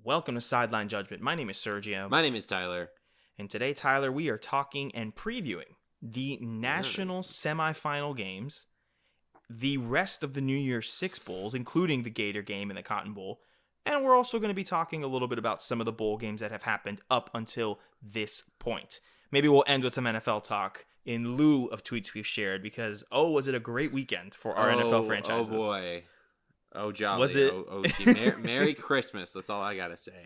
Welcome to Sideline Judgment. My name is Sergio. My name is Tyler. And today, Tyler, we are talking and previewing the national semifinal games, the rest of the New Year's Six Bowls, including the Gator game and the Cotton Bowl. And we're also going to be talking a little bit about some of the bowl games that have happened up until this point. Maybe we'll end with some NFL talk in lieu of tweets we've shared because, was it a great weekend for our NFL franchises. Oh, boy. Oh, jolly. Was it? Merry Christmas. That's all I got to say.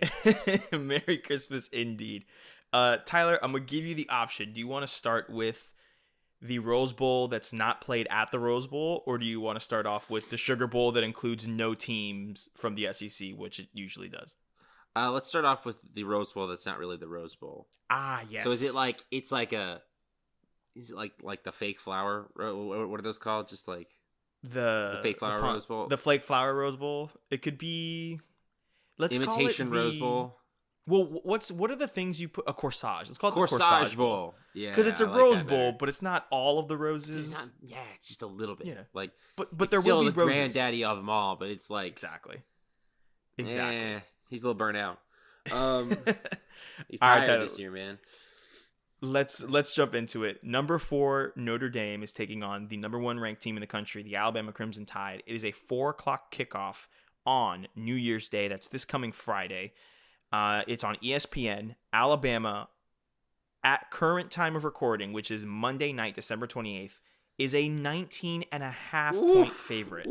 Merry Christmas indeed. Tyler, I'm going to give you the option. Do you want to start with the Rose Bowl that's not played at the Rose Bowl, or do you want to start off with the Sugar Bowl that includes no teams from the SEC, which it usually does? Let's start off with the Rose Bowl that's not really the Rose Bowl. Ah, yes. So is it like the fake flower? What are those called? Just like the fake flower Rose Bowl? The flake flower Rose Bowl? It could be... Imitation Rose Bowl? Well, what are the things you put? A corsage. Let's call it the Corsage Bowl. Yeah, because it's a Rose Bowl, but it's not all of the roses. It's just a little bit. Yeah, like but there will be still the roses. Granddaddy of them all. But it's like exactly. He's a little burnt out. He's tired this year, man. Let's jump into it. Number 4 Notre Dame is taking on the number 1 ranked team in the country, the Alabama Crimson Tide. It is a 4:00 kickoff on New Year's Day. That's this coming Friday. It's on ESPN. Alabama, at current time of recording, which is Monday night, December 28th, is a 19.5 point favorite.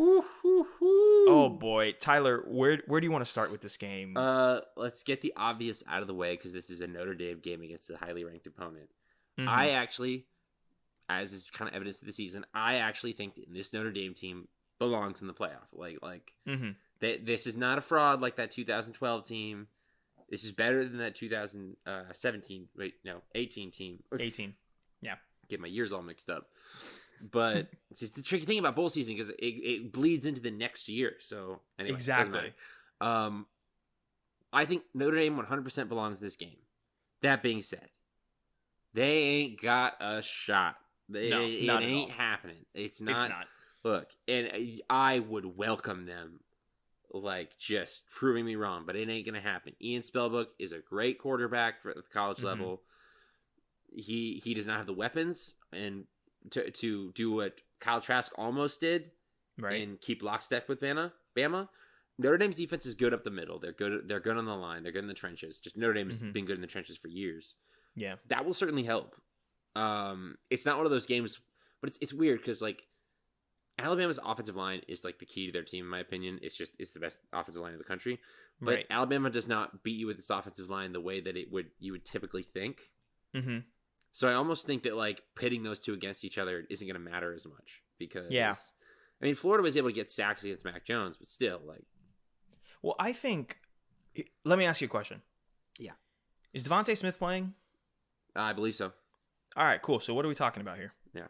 Oh boy, Tyler, where do you want to start with this game? Let's get the obvious out of the way because this is a Notre Dame game against a highly ranked opponent. Mm-hmm. I actually, as is kind of evidence of the season, I actually think that this Notre Dame team belongs in the playoff. This is not a fraud like that 2012 team. This is better than that 2017. 18 team. 18. Yeah. Get my years all mixed up. But it's just the tricky thing about bowl season because it bleeds into the next year. So anyway, exactly. I think Notre Dame 100% belongs in this game. That being said, they ain't got a shot. It ain't happening. It's not. Look, and I would welcome them. Just proving me wrong, but it ain't gonna happen. Ian Spellbook is a great quarterback at the college level. He does not have the weapons and to do what Kyle Trask almost did, right? And keep lockstep with Bama. Notre Dame's defense is good up the middle. They're good on the line. They're good in the trenches. Just Notre Dame has been good in the trenches for years. Yeah, that will certainly help. It's not one of those games, but it's weird because Alabama's offensive line is the key to their team, in my opinion. It's the best offensive line in the country. But right. Alabama does not beat you with its offensive line the way that you would typically think. Mm-hmm. So I almost think that pitting those two against each other isn't going to matter as much because Florida was able to get sacks against Mac Jones, but still Well, I think. Let me ask you a question. Yeah, is Devontae Smith playing? I believe so. All right, cool. So what are we talking about here? Yeah.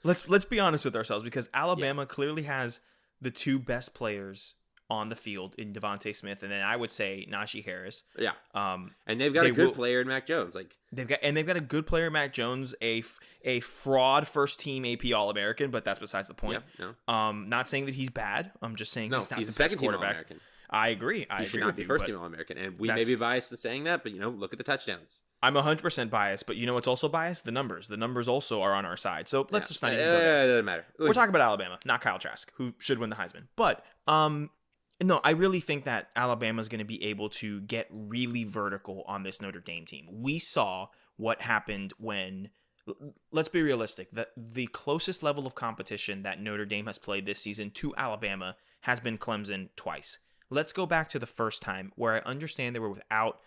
Let's be honest with ourselves because Alabama clearly has the 2 best players on the field in Devontae Smith and then I would say Najee Harris. Yeah. And they've got a good player in Mac Jones. They've got a good player, Mac Jones, a fraud first team AP All-American, but that's besides the point. Yeah, no. Not saying that he's bad. I'm just saying he's not he's the second team quarterback. All-American. I agree. He should not be first team All-American. And we may be biased in saying that, but look at the touchdowns. I'm 100% biased, but you know what's also biased? The numbers. The numbers also are on our side. So let's just not even go there. It doesn't matter. We're talking about Alabama, not Kyle Trask, who should win the Heisman. But no, I really think that Alabama's going to be able to get really vertical on this Notre Dame team. We saw what happened when, let's be realistic, the closest level of competition that Notre Dame has played this season to Alabama has been Clemson twice. Let's go back to the first time where I understand they were without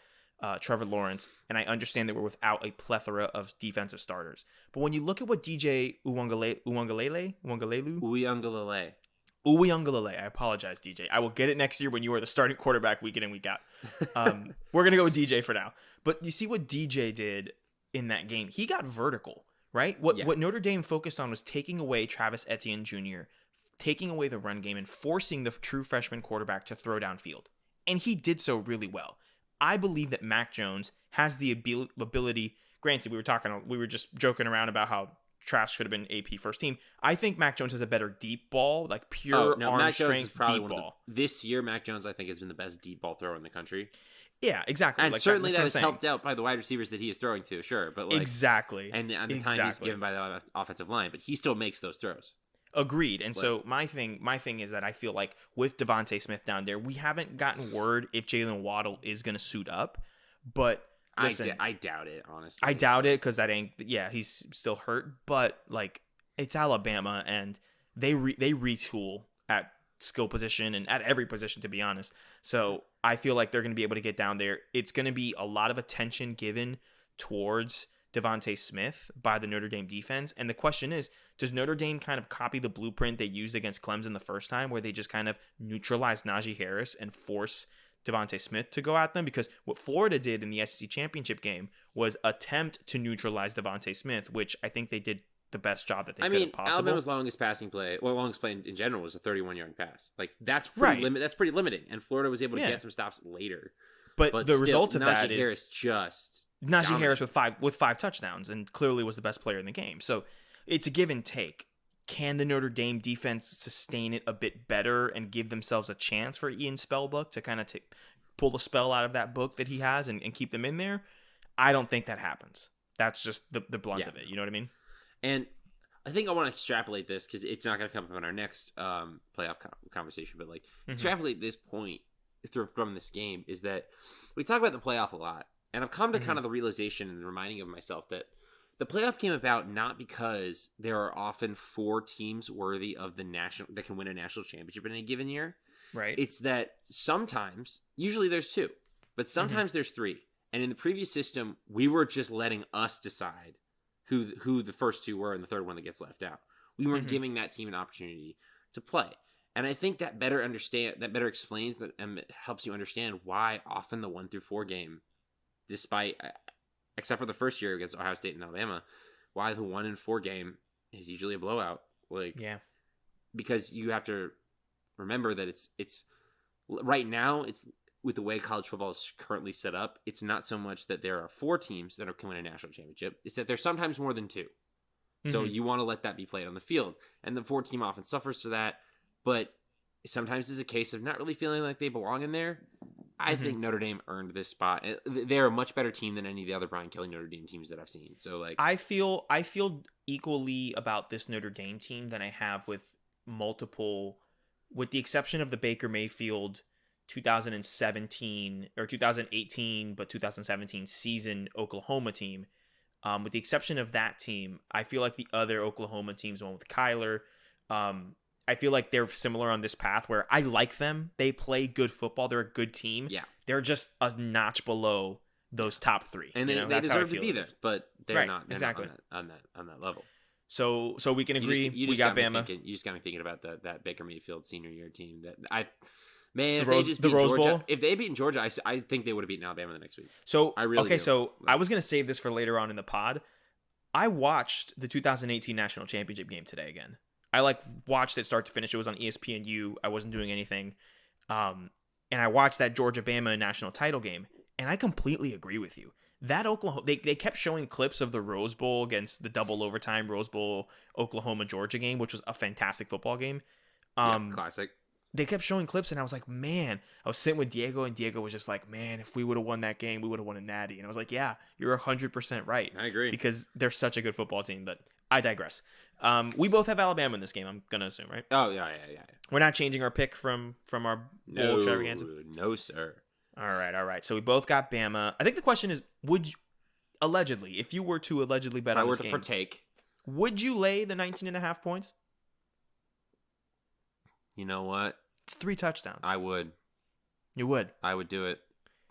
Trevor Lawrence, and I understand they were without a plethora of defensive starters. But when you look at what DJ Uiagalelei, I apologize, DJ. I will get it next year when you are the starting quarterback week in and week out. We're going to go with DJ for now. But you see what DJ did in that game. He got vertical, right? What Notre Dame focused on was taking away Travis Etienne Jr., taking away the run game, and forcing the true freshman quarterback to throw downfield. And he did so really well. I believe that Mac Jones has the ability. Granted, we were just joking around about how Trask should have been AP first team. I think Mac Jones has a better deep ball, like pure arm Mac strength Jones is probably deep ball. This year, Mac Jones, I think, has been the best deep ball thrower in the country. Yeah, exactly. And certainly that is helped out by the wide receivers that he is throwing to, sure. But exactly. And the time he's given by the offensive line, but he still makes those throws. Agreed. And so my thing is that I feel like with Devontae Smith down there, we haven't gotten word if Jalen Waddle is going to suit up. But listen, I doubt it, honestly. I doubt it because he's still hurt. But like, it's Alabama, and they retool at skill position and at every position, to be honest. So I feel like they're going to be able to get down there. It's going to be a lot of attention given towards Devontae Smith by the Notre Dame defense. And the question is, does Notre Dame kind of copy the blueprint they used against Clemson the first time, where they just kind of neutralize Najee Harris and force Devontae Smith to go at them? Because what Florida did in the SEC championship game was attempt to neutralize Devontae Smith, which I think they did the best job that they could have possible. Alabama's longest play in general was a 31-yard pass. Like, that's pretty that's pretty limiting. And Florida was able to get some stops later. But the still, result of that is Najee Harris with five touchdowns, and clearly was the best player in the game. So it's a give and take. Can the Notre Dame defense sustain it a bit better and give themselves a chance for Ian Spellbook to kind of pull the spell out of that book that he has and keep them in there? I don't think that happens. That's just the blunt of it. You know what I mean? And I think I want to extrapolate this because it's not going to come up in our next playoff conversation. But extrapolate this point from this game is that we talk about the playoff a lot. And I've come to kind of the realization and reminding of myself that the playoff came about not because there are often 4 teams worthy of that can win a national championship in a given year. Right. It's that sometimes, usually there's 2, but sometimes there's 3. And in the previous system, we were just letting us decide who the first 2 were and the third one that gets left out. We weren't giving that team an opportunity to play. And I think that better explains and helps you understand why often the 1 through 4 game, except for the first year against Ohio State and Alabama, why the 1 and 4 game is usually a blowout. Because you have to remember that it's right now, it's with the way college football is currently set up, it's not so much that there are 4 teams that can win a national championship. It's that there's sometimes more than 2. So you want to let that be played on the field. And the 4-team often suffers for that. But sometimes it's a case of not really feeling like they belong in there. I think Notre Dame earned this spot. They're a much better team than any of the other Brian Kelly Notre Dame teams that I've seen. So I feel equally about this Notre Dame team than I have with multiple, with the exception of the Baker Mayfield 2017 or 2018 but 2017 season Oklahoma team. With the exception of that team, I feel like the other Oklahoma teams, one with Kyler, I feel like they're similar on this path where I like them. They play good football. They're a good team. Yeah. They're just a notch below those top 3. And they deserve to be there, but they're not exactly not on that level. So we can agree. We got Bama. You just got me thinking about that Baker Mayfield senior year team. If they beat Georgia, I think they would have beaten Alabama the next week. So I was gonna save this for later on in the pod. I watched the 2018 national championship game today again. I watched it start to finish. It was on ESPNU. I wasn't doing anything. And I watched that Georgia-Bama national title game, and I completely agree with you. That Oklahoma, they kept showing clips of the Rose Bowl against the double overtime Rose Bowl Oklahoma-Georgia game, which was a fantastic football game. Classic. They kept showing clips, and I was like, man, I was sitting with Diego, and Diego was just like, man, if we would have won that game, we would have won a natty. And I was like, yeah, you're 100% right. I agree. Because they're such a good football team, but I digress. We both have Alabama in this game, I'm going to assume, right? Oh, yeah. We're not changing our pick from our bowl extravaganza? No, sir. All right. So we both got Bama. I think the question is, would you, allegedly, if you were to allegedly bet on this game, partake, would you lay the 19.5 points? You know what? It's 3 touchdowns. I would. You would? I would do it.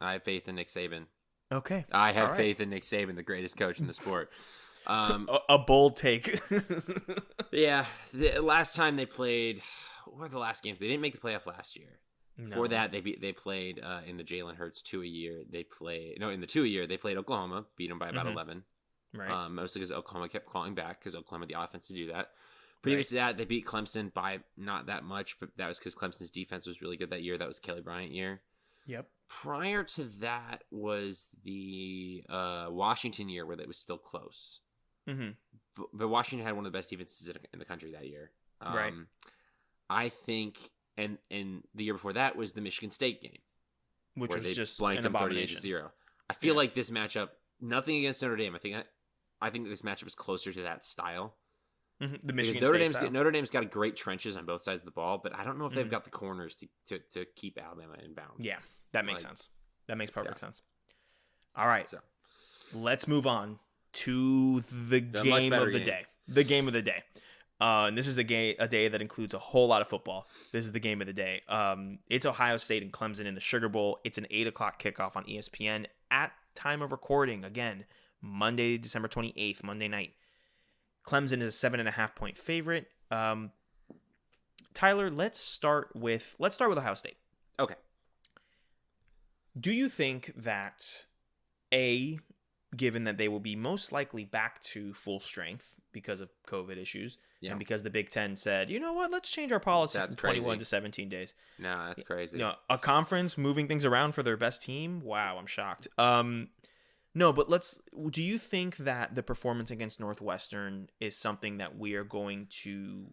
I have faith in Nick Saban. Okay. I have faith in Nick Saban, the greatest coach in the sport. A bold take. Yeah. The last time they played, what were the last games? They didn't make the playoff last year. No. For that, they played in the Jalen Hurts 2-a-year. In the 2-a-year, they played Oklahoma, beat them by about 11. Right. Mostly because Oklahoma kept clawing back because Oklahoma had the offense to do that. Previous to that, they beat Clemson by not that much, but that was because Clemson's defense was really good that year. That was Kelly Bryant year. Yep. Prior to that was the Washington year where it was still close. Mm-hmm. But Washington had one of the best defenses in the country that year. Right. I think, and the year before that was the Michigan State game, which where was they just blanked an them abomination. 38-0. I feel like this matchup, nothing against Notre Dame. I think this matchup is closer to that style. Mm-hmm. The Michigan Notre State Dame's style. Notre Dame's got great trenches on both sides of the ball, but I don't know if they've Mm-hmm. got the corners to keep Alabama inbound. Yeah, that makes sense. That makes perfect sense. All right, so let's move on to the game of the day. The game of the day. And this is a day that includes a whole lot of football. This is the game of the day. It's Ohio State and Clemson in the Sugar Bowl. It's an 8:00 kickoff on ESPN at time of recording. Again, Monday, December 28th, Monday night. Clemson is a 7.5 point favorite. Tyler, let's start with Ohio State. Okay. Do you think that given that they will be most likely back to full strength because of COVID issues, and because the Big Ten said, you know what, let's change our policy from 21 to 17 days. No, that's crazy. A conference moving things around for their best team? Wow, I'm shocked. No, but do you think that the performance against Northwestern is something that we are going to,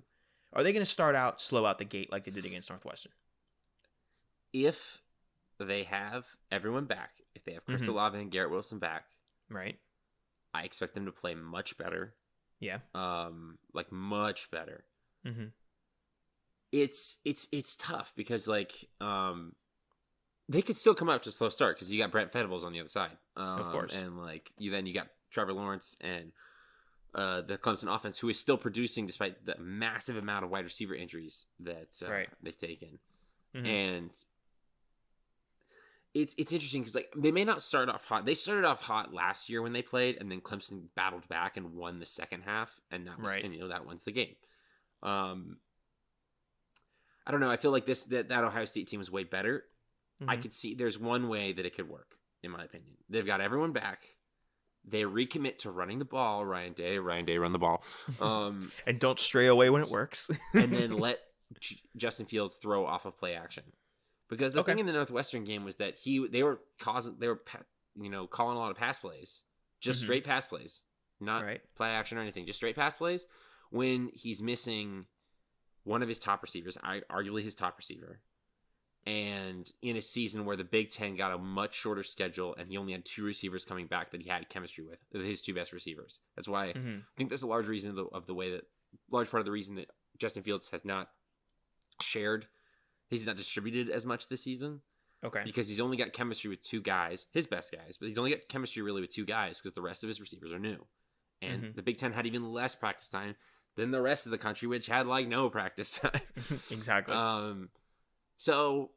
are they going to slow out the gate like they did against Northwestern? If they have everyone back, if they have Chris Olave and Garrett Wilson back, right, I expect them to play much better. Yeah. Like much better. Mm-hmm. It's tough because they could still come out to a slow start because you got Brent Venables on the other side. Of course. And you got Trevor Lawrence and the Clemson offense, who is still producing despite the massive amount of wide receiver injuries that they've taken. Mm-hmm. And it's interesting because they may not start off hot. They started off hot last year when they played, and then Clemson battled back and won the second half, and that was that wins the game. I don't know. I feel like that Ohio State team is way better. Mm-hmm. I could see there's one way that it could work, in my opinion. They've got everyone back. They recommit to running the ball. Ryan Day, run the ball. And don't stray away when it works. And then let Justin Fields throw off of play action. Because the thing in the Northwestern game was that they were calling a lot of pass plays, just straight pass plays, not play action or anything, just straight pass plays. When he's missing one of his top receivers, arguably his top receiver, and in a season where the Big Ten got a much shorter schedule and he only had two receivers coming back that he had chemistry with, his two best receivers. That's why I think that's a large reason large part of the reason that Justin Fields has not shared. He's not distributed as much this season. Okay. Because he's only got chemistry with two guys, his best guys, but he's only got chemistry really with two guys because the rest of his receivers are new. And the Big Ten had even less practice time than the rest of the country, which had no practice time. Exactly. So,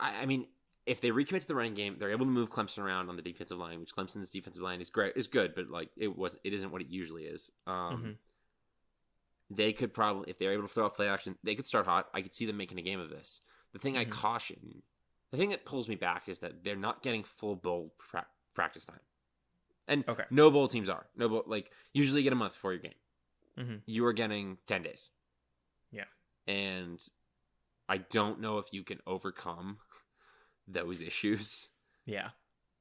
I mean, if they recommit to the running game, they're able to move Clemson around on the defensive line, which Clemson's defensive line is good, but it isn't what it usually is. They could probably, if they're able to throw out play action, they could start hot. I could see them making a game of this. The thing the thing that pulls me back is that they're not getting full bowl practice time. And no bowl teams are. No bowl, usually you get a month before your game. You are getting 10 days. Yeah. And I don't know if you can overcome those issues. Yeah.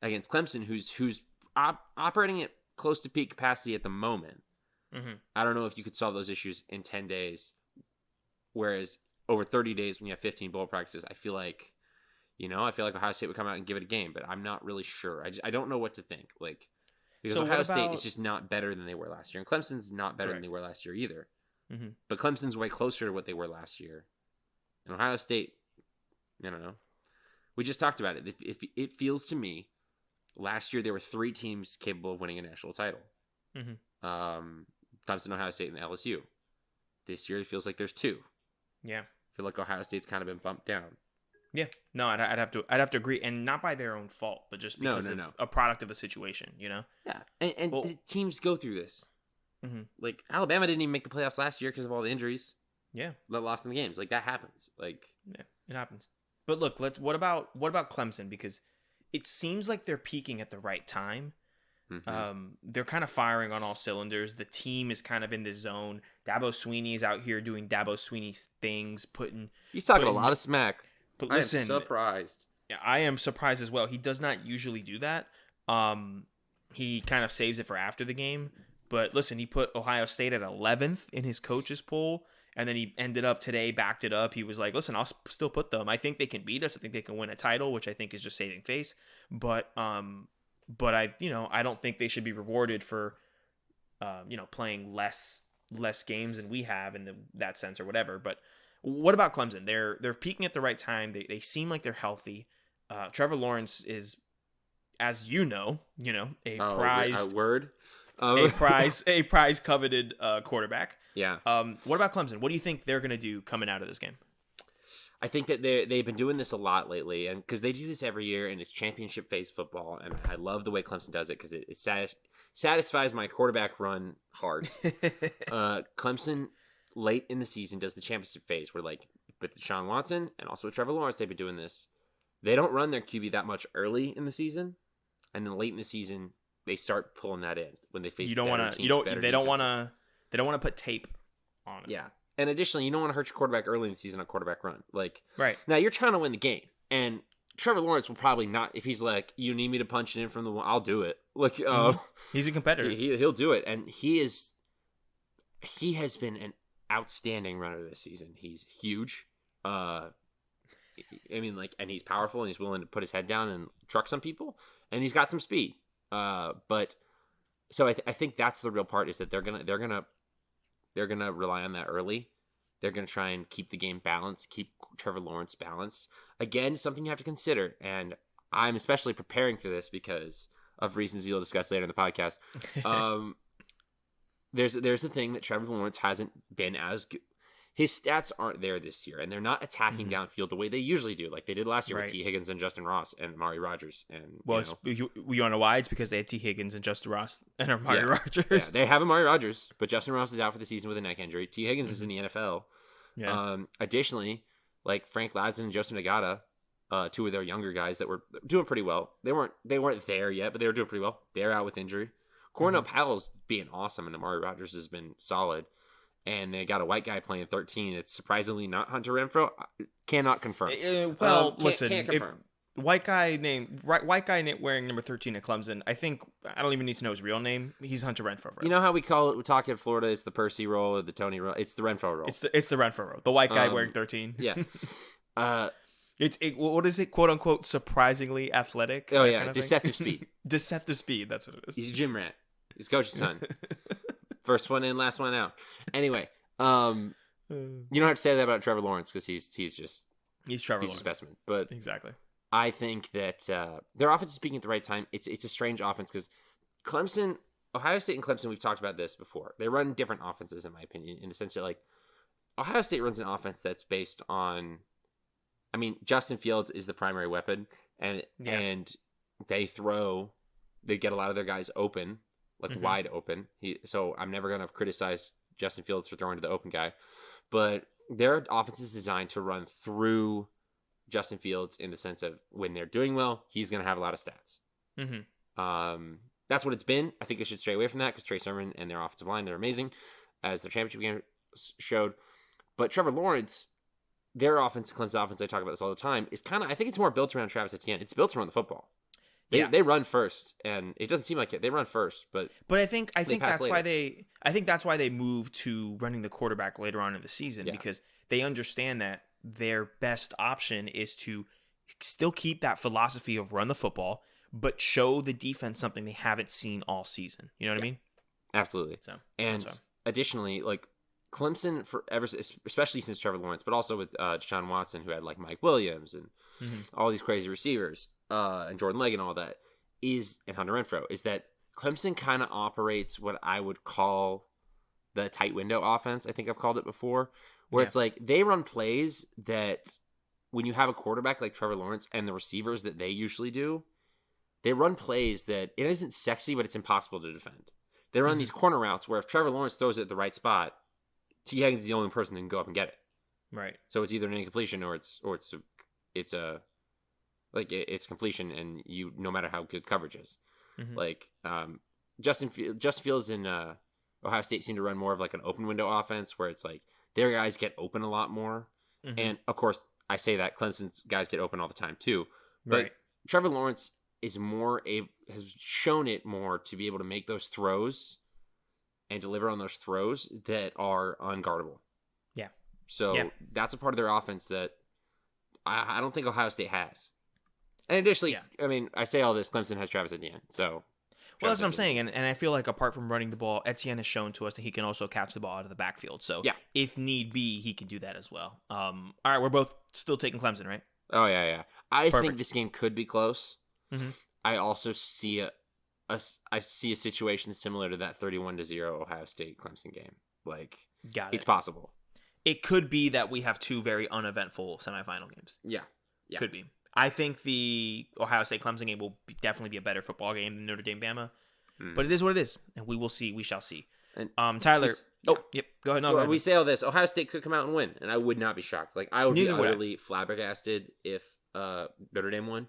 Against Clemson, who's operating at close to peak capacity at the moment. I don't know if you could solve those issues in 10 days. Whereas over 30 days, when you have 15 bowl practices, I feel like Ohio State would come out and give it a game, but I'm not really sure. I don't know what to think. Because Ohio State is just not better than they were last year. And Clemson's not better than they were last year either. But Clemson's way closer to what they were last year. And Ohio State, I don't know. We just talked about it. It feels to me, last year there were three teams capable of winning a national title. Clemson, Ohio State, and LSU. This year it feels like there's two. Yeah. I feel like Ohio State's kind of been bumped down. Yeah. No, I'd have to agree, and not by their own fault, but just because of a product of the situation, Yeah. And the teams go through this. Alabama didn't even make the playoffs last year because of all the injuries. Yeah. That lost in the games. That happens. Yeah, it happens. But look, what about Clemson? Because it seems like they're peaking at the right time. They're kind of firing on all cylinders. The team is kind of in this zone. Dabo Sweeney is out here doing Dabo Sweeney things, He's talking a lot of smack. But listen, I'm surprised. I am surprised as well. He does not usually do that. He kind of saves it for after the game. But listen, he put Ohio State at 11th in his coaches poll, and then he ended up today, backed it up. He was like, listen, I'll still put them. I think they can beat us. I think they can win a title, which I think is just saving face. But I don't think they should be rewarded for, playing less games than we have in that sense or whatever. But what about Clemson? They're peaking at the right time. They seem like they're healthy. Trevor Lawrence is, as a prize coveted quarterback. Yeah. What about Clemson? What do you think they're going to do coming out of this game? I think that they've been doing this a lot lately, and because they do this every year, and it's championship phase football, and I love the way Clemson does it because it satisfies my quarterback run hard. Clemson late in the season does the championship phase where, like, with Deshaun Watson and also with Trevor Lawrence, they've been doing this. They don't run their QB that much early in the season, and then late in the season they start pulling that in when they face. They don't want to put tape on it. Yeah. And additionally, you don't want to hurt your quarterback early in the season on quarterback run. Like, right now, you're trying to win the game, and Trevor Lawrence will probably not. If he's like, "You need me to punch it in from the wall," I'll do it. Like, he's a competitor. He'll do it, and he has been an outstanding runner this season. He's huge. And he's powerful, and he's willing to put his head down and truck some people, and he's got some speed. But so I think that's the real part, is that they're gonna rely on that early. They're gonna try and keep the game balanced, keep Trevor Lawrence balanced. Again, something you have to consider, and I'm especially preparing for this because of reasons we'll discuss later in the podcast. There's the thing that Trevor Lawrence hasn't been as good. His stats aren't there this year, and they're not attacking downfield the way they usually do, like they did last year with T. Higgins and Justin Ross and Amari Rodgers. And you want to know why? It's because they had T. Higgins and Justin Ross and Amari Rodgers. Yeah, they have Amari Rodgers, but Justin Ross is out for the season with a neck injury. T. Higgins is in the NFL. Yeah. Additionally, like Frank Ladson and Joseph Nagata, two of their younger guys that were doing pretty well. They weren't there yet, but they were doing pretty well. They're out with injury. Cornell Powell's being awesome, and Amari Rodgers has been solid. And they got a white guy playing 13. It's surprisingly not Hunter Renfrow. Cannot confirm. Listen, can't confirm. White guy wearing number 13 at Clemson. I don't even need to know his real name. He's Hunter Renfrow. You know how we talk in Florida? It's the Percy roll or the Tony roll. It's the Renfrow roll. It's the Renfrow roll. The white guy wearing 13. Yeah. What is it? "Quote unquote" surprisingly athletic. Oh yeah, deceptive speed. Deceptive speed. That's what it is. He's a gym rat. He's coach's son. First one in, last one out. Anyway, you don't have to say that about Trevor Lawrence because he's Trevor Lawrence. A specimen. But exactly, I think that their offense is peaking at the right time. It's a strange offense because Clemson, Ohio State, and Clemson. We've talked about this before. They run different offenses, in my opinion, in the sense that like Ohio State runs an offense that's based on. I mean, Justin Fields is the primary weapon, and they get a lot of their guys open. Wide open. So I'm never going to criticize Justin Fields for throwing to the open guy. But their offense is designed to run through Justin Fields in the sense of when they're doing well, he's going to have a lot of stats. That's what it's been. I think they should stray away from that because Trey Sermon and their offensive line, they're amazing, as their championship game showed. But Trevor Lawrence, their offense, Clemson offense, I talk about this all the time, is kind of, I think it's more built around Travis Etienne. It's built around the football. They run first, and it doesn't seem like it. They run first, but I think that's later. That's why they moved to running the quarterback later on in the season because they understand that their best option is to still keep that philosophy of run the football, but show the defense something they haven't seen all season. You know what I mean? Absolutely. Additionally, like Clemson, especially since Trevor Lawrence, but also with Deshaun Watson, who had like Mike Williams and all these crazy receivers. And Jordan Legg and all that and Hunter Renfrow, is that Clemson kind of operates what I would call the tight window offense. I think I've called it before, where it's like they run plays that when you have a quarterback like Trevor Lawrence and the receivers that they usually do, they run plays that it isn't sexy, but it's impossible to defend. They run these corner routes where if Trevor Lawrence throws it at the right spot, T. Higgins is the only person that can go up and get it. Right. So it's either an incompletion or it's completion, and no matter how good coverage is. Like Justin Fields in Ohio State seem to run more of like an open window offense where it's like their guys get open a lot more. And of course, I say that Clemson's guys get open all the time too. But Trevor Lawrence has shown it more to be able to make those throws and deliver on those throws that are unguardable. Yeah. So that's a part of their offense that I don't think Ohio State has. And additionally, I mean, I say all this, Clemson has Travis Etienne. So, well, that's what I'm saying. And I feel like apart from running the ball, Etienne has shown to us that he can also catch the ball out of the backfield. So, if need be, he can do that as well. All right, we're both still taking Clemson, right? Oh, yeah. I think this game could be close. Mm-hmm. I also see a situation similar to that 31-0 Ohio State Clemson game. Like, it's possible. It could be that we have two very uneventful semifinal games. Yeah. Could be. I think the Ohio State Clemson game will definitely be a better football game than Notre Dame Bama. But it is what it is, and we will see. We shall see. And Tyler. Go ahead. No, go ahead. We say all this. Ohio State could come out and win, and I would not be shocked. Like, I would be utterly flabbergasted if Notre Dame won.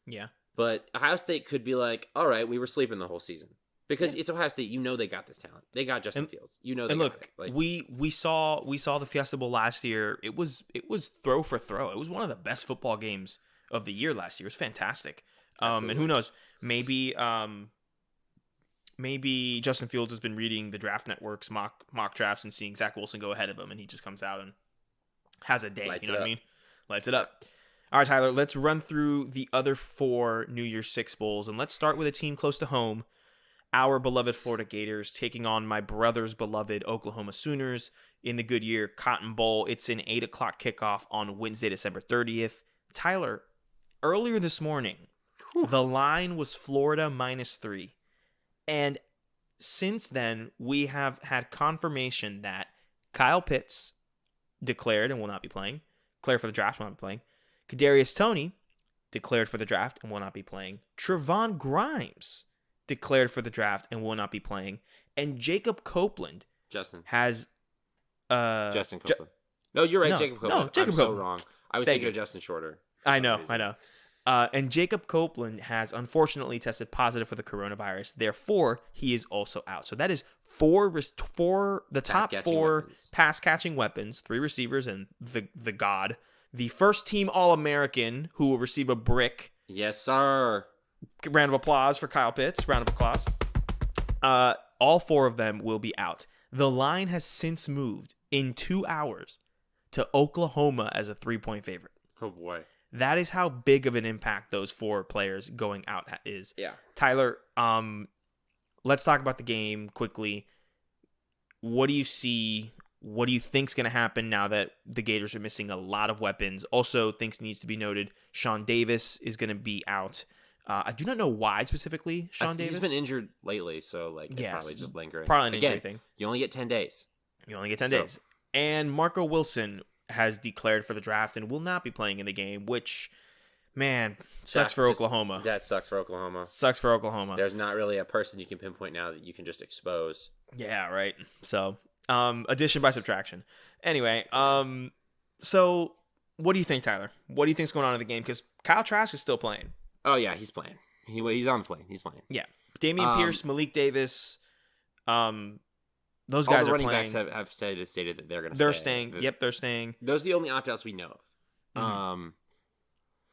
Yeah. But Ohio State could be like, all right, we were sleeping the whole season. Because it's Ohio State, they got this talent. They got Justin Fields. They got it. Like, we saw the Fiesta Bowl last year. It was throw for throw. It was one of the best football games of the year last year. It was fantastic. And who knows? Maybe Justin Fields has been reading the Draft Network's mock drafts and seeing Zach Wilson go ahead of him, and he just comes out and has a day. You know what I mean? Lights it up. All right, Tyler. Let's run through the other 4 New Year's 6 bowls, and let's start with a team close to home. Our beloved Florida Gators taking on my brother's beloved Oklahoma Sooners in the Goodyear Cotton Bowl. It's an 8 o'clock kickoff on Wednesday, December 30th. Tyler, earlier this morning, the line was Florida -3. And since then, we have had confirmation that Kyle Pitts declared and will not be playing. Declared for the draft, will not be playing. Kadarius Toney declared for the draft and will not be playing. Trevon Grimes declared for the draft and will not be playing. And Jacob Copeland has... Justin Copeland. No, you're right, no, Jacob Copeland. No, Jacob I'm Copeland. So wrong. I was thinking of Justin Shorter. I know. And Jacob Copeland has unfortunately tested positive for the coronavirus. Therefore, he is also out. So that is the top 4 pass-catching weapons, 3 receivers, and the god. The first team All-American who will receive a brick. Yes, sir. Round of applause for Kyle Pitts. Round of applause. All 4 of them will be out. The line has since moved in 2 hours to Oklahoma as a 3-point favorite. Oh, boy. That is how big of an impact those 4 players going out is. Yeah. Tyler, let's talk about the game quickly. What do you see? What do you think's going to happen now that the Gators are missing a lot of weapons? Also, things needs to be noted. Sean Davis is going to be out. I do not know why specifically Sean Davis. He's been injured lately, so probably just lingering. Probably an injury thing. You only get 10 days. days. And Marco Wilson has declared for the draft and will not be playing in the game, which, man, sucks for Oklahoma. That sucks for Oklahoma. There's not really a person you can pinpoint now that you can just expose. Yeah, right. So, addition by subtraction. Anyway, so what do you think, Tyler? What do you think's going on in the game? Because Kyle Trask is still playing. Oh, yeah, he's playing. He's on the plane. He's playing. Yeah. Dameon Pierce, Malik Davis, those guys are playing. All the running backs have stated that they're going to stay. They're staying. Yep, they're staying. Those are the only opt-outs we know of. Mm-hmm.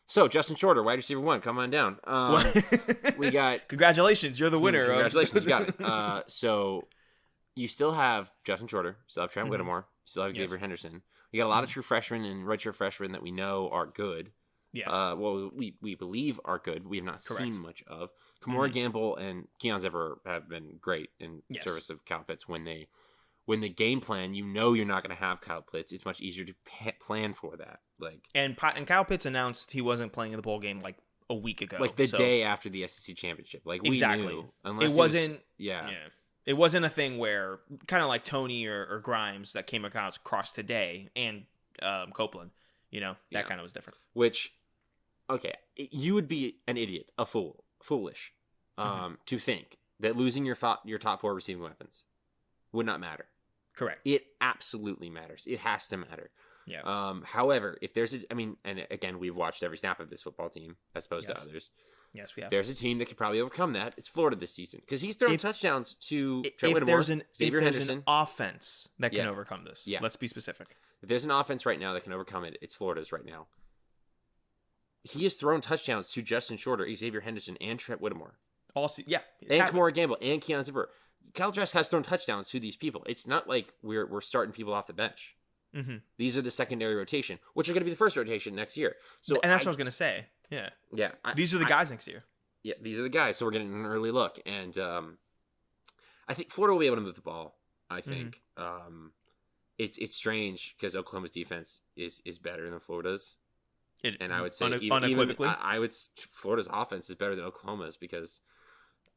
So, Justin Shorter, wide receiver 1, come on down. We got... Congratulations, you're the winner. Congratulations, you got it. So, you still have Justin Shorter, still have Trent Whittemore, still have Xavier Henderson. You got a lot of true freshmen and redshirt freshmen that we know are good. Yes. We believe are good. We have not seen much of. Kamora Gamble and Keon Zipper have been great in service of Kyle Pitts. When the game plan, you're not going to have Kyle Pitts. It's much easier to plan for that. And Kyle Pitts announced he wasn't playing in the bowl game a week ago, the day after the SEC championship. Exactly. We knew. Unless it wasn't. It wasn't a thing where kind of like Toney or Grimes that came across today and Copeland. That kind of was different. Which. Okay, you would be an idiot, foolish, to think that losing your top 4 receiving weapons would not matter. Correct. It absolutely matters. It has to matter. Yeah. However, if there's and again, we've watched every snap of this football team as opposed to others. Yes, we have. There's a team that could probably overcome that. It's Florida this season because he's thrown touchdowns to Trent Whittemore, Xavier Henderson. There's an offense that can overcome this. Yeah. Let's be specific. If there's an offense right now that can overcome it, it's Florida's right now. He has thrown touchdowns to Justin Shorter, Xavier Henderson, and Trent Whittemore. And Kamora Gamble and Keon Zipper. Kyle Trask has thrown touchdowns to these people. It's not like we're starting people off the bench. Mm-hmm. These are the secondary rotation, which are going to be the first rotation next year. So and that's what I was going to say. Yeah. Yeah. These are the guys next year. Yeah, these are the guys. So we're getting an early look. And I think Florida will be able to move the ball, I think. Mm-hmm. It's strange because Oklahoma's defense is better than Florida's. And I would say unequivocally. Florida's offense is better than Oklahoma's because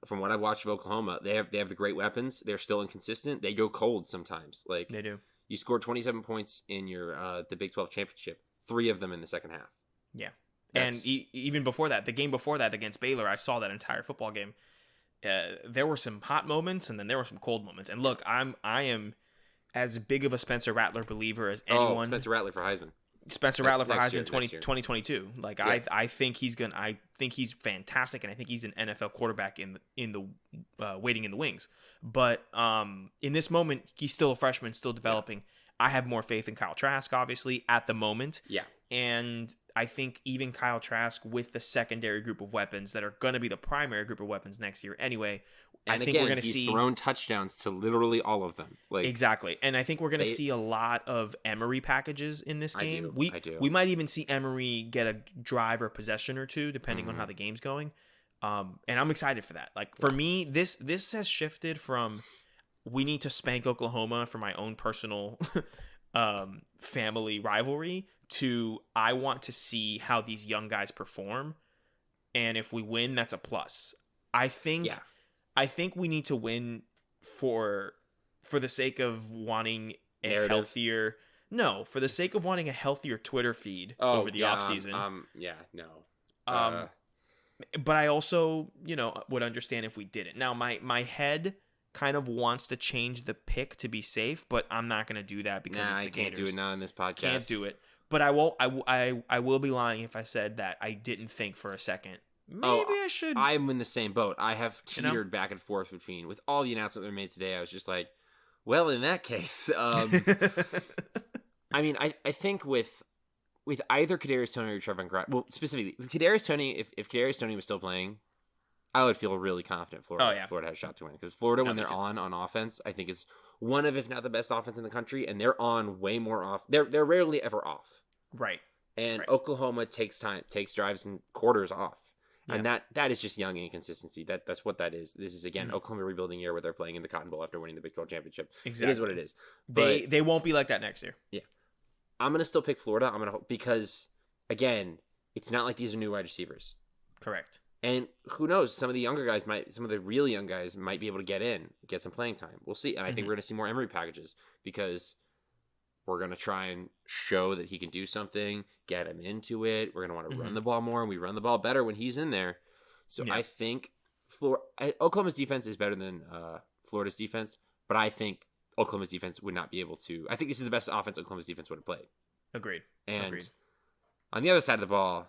from what I've watched of Oklahoma, they have the great weapons. They're still inconsistent. They go cold sometimes. Like they do. You scored 27 points in your the Big 12 championship, 3 of them in the second half. Yeah. And even before that, the game before that against Baylor, I saw that entire football game. There were some hot moments, and then there were some cold moments. And look, I am as big of a Spencer Rattler believer as anyone. Spencer Rattler for Heisman. Rattler for Heisman 2022. Like yeah. I think he's fantastic, and I think he's an NFL quarterback in the waiting in the wings. But in this moment, he's still a freshman, still developing. Yeah. I have more faith in Kyle Trask, obviously, at the moment. Yeah. And I think even Kyle Trask with the secondary group of weapons that are going to be the primary group of weapons next year anyway. And I think we're going to see he's thrown touchdowns to literally all of them. Like exactly. And I think we're going to see a lot of Emory packages in this game. I do. We might even see Emory get a drive or possession or two, depending on how the game's going. And I'm excited for that. Like for me, this has shifted from we need to spank Oklahoma for my own personal family rivalry to I want to see how these young guys perform. And if we win, that's a plus. I think we need to win for the sake of wanting a healthier Twitter feed over the offseason. But I also, would understand if we didn't. Now, my head kind of wants to change the pick to be safe, but I'm not going to do that because it's the Gators. Can't do it now in this podcast. Can't do it. But I won't. I will be lying if I said that I didn't think for a second. Maybe I should. I'm in the same boat. I have teetered back and forth between with all the announcements that were made today. I was just like, well, in that case, I mean, I think with either Kadarius Toney or Trevor Grimes, well, specifically with Kadarius Toney, if Kadarius Toney was still playing, I would feel really confident Florida has a shot to win because Florida when they're on offense, I think is one of if not the best offense in the country, and they're on way more off. They're rarely ever off. Right. And Oklahoma takes drives and quarters off. Yeah. And that is just young inconsistency. That's what that is. This is again Oklahoma rebuilding year where they're playing in the Cotton Bowl after winning the Big 12 championship. Exactly. It is what it is. But they won't be like that next year. Yeah, I'm gonna still pick Florida. I'm gonna hope because again, it's not like these are new wide receivers. Correct. And who knows? Some of the really young guys might be able to get some playing time. We'll see. And I think we're gonna see more Emory packages because we're going to try and show that he can do something, get him into it. We're going to want to run the ball more, and we run the ball better when he's in there. So I think Oklahoma's defense is better than Florida's defense, but I think Oklahoma's defense would not be able to. I think this is the best offense Oklahoma's defense would have played. Agreed. On the other side of the ball,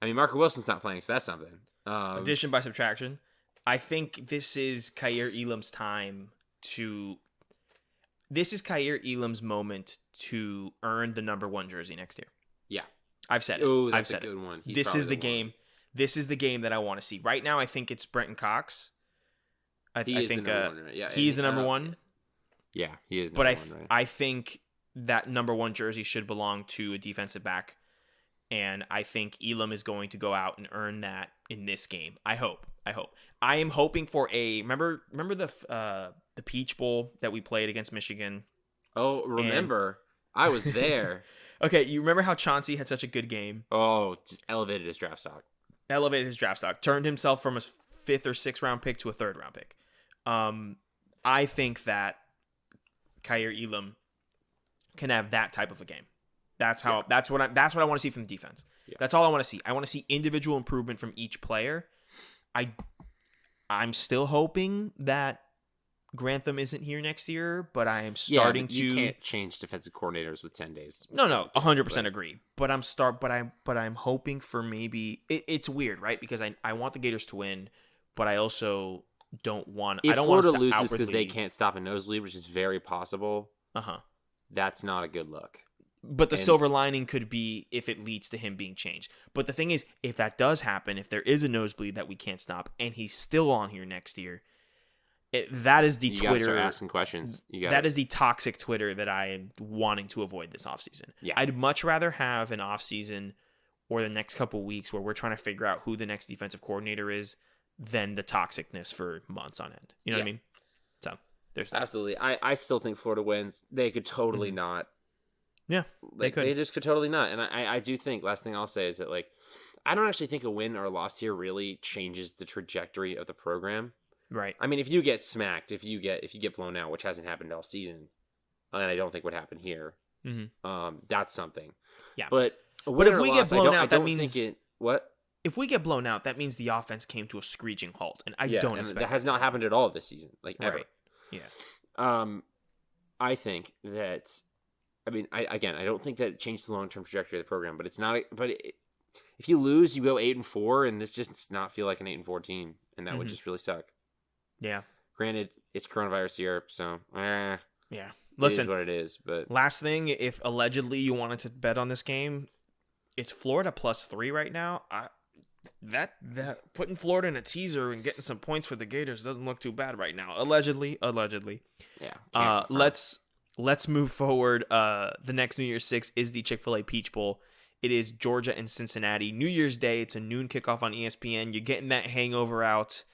I mean, Marco Wilson's not playing, so that's something. Addition by subtraction. I think this is Kaiir Elam's time to... This is Kaiir Elam's moment to earn the number 1 jersey next year. Yeah. I've said it. Oh, that's a good one. This is the game. This is the game that I want to see. Right now, I think it's Brenton Cox. I think the number 1, right? Yeah, he's the number 1. Yeah, he is. But I think that number 1 jersey should belong to a defensive back, and I think Elam is going to go out and earn that in this game. I hope. I am hoping for a remember the Peach Bowl that we played against Michigan. Oh, remember? I was there. Okay, you remember how Chauncey had such a good game? Oh, just elevated his draft stock. Turned himself from a 5th or 6th round pick to a 3rd round pick. I think that Kaiir Elam can have that type of a game. That's what I want to see from the defense. Yeah. That's all I want to see. I want to see individual improvement from each player. I'm still hoping that Grantham isn't here next year, but I am starting to. You can't change defensive coordinators with 10 days. No, 100% agree. But I'm hoping for maybe it's weird, right? Because I want the Gators to win, but I also don't want. If I don't Florida want to loses because they can't stop a nosebleed, which is very possible. That's not a good look. But the silver lining could be if it leads to him being changed. But the thing is, if that does happen, if there is a nosebleed that we can't stop, and he's still on here next year, That is the you Twitter. You start asking questions. That is the toxic Twitter that I am wanting to avoid this offseason. Yeah. I'd much rather have an offseason or the next couple weeks where we're trying to figure out who the next defensive coordinator is than the toxicness for months on end. You know what I mean? So there's that. Absolutely. I still think Florida wins. They could totally not. Yeah, they could. They just could totally not. And I do think, last thing I'll say is that, like, I don't actually think a win or a loss here really changes the trajectory of the program. Right. I mean, if you get smacked, if you get blown out, which hasn't happened all season, and I don't think would happen here, that's something. Yeah. But if we get blown out, that means what? If we get blown out, that means the offense came to a screeching halt, and I don't expect that has not happened at all this season, like ever. Right. Yeah. I think that. I mean, I don't think that it changed the long-term trajectory of the program, but it's not. But if you lose, you go 8-4, and this just does not feel like an 8-4 team, and that would just really suck. Yeah. Granted, it's coronavirus year, so yeah. Listen, it is what it is. But last thing, if allegedly you wanted to bet on this game, it's Florida +3 right now. That putting Florida in a teaser and getting some points for the Gators doesn't look too bad right now. Allegedly. Yeah. Let's move forward. The next New Year's 6 is the Chick-fil-A Peach Bowl. It is Georgia and Cincinnati. New Year's Day. It's a noon kickoff on ESPN. You're getting that hangover out.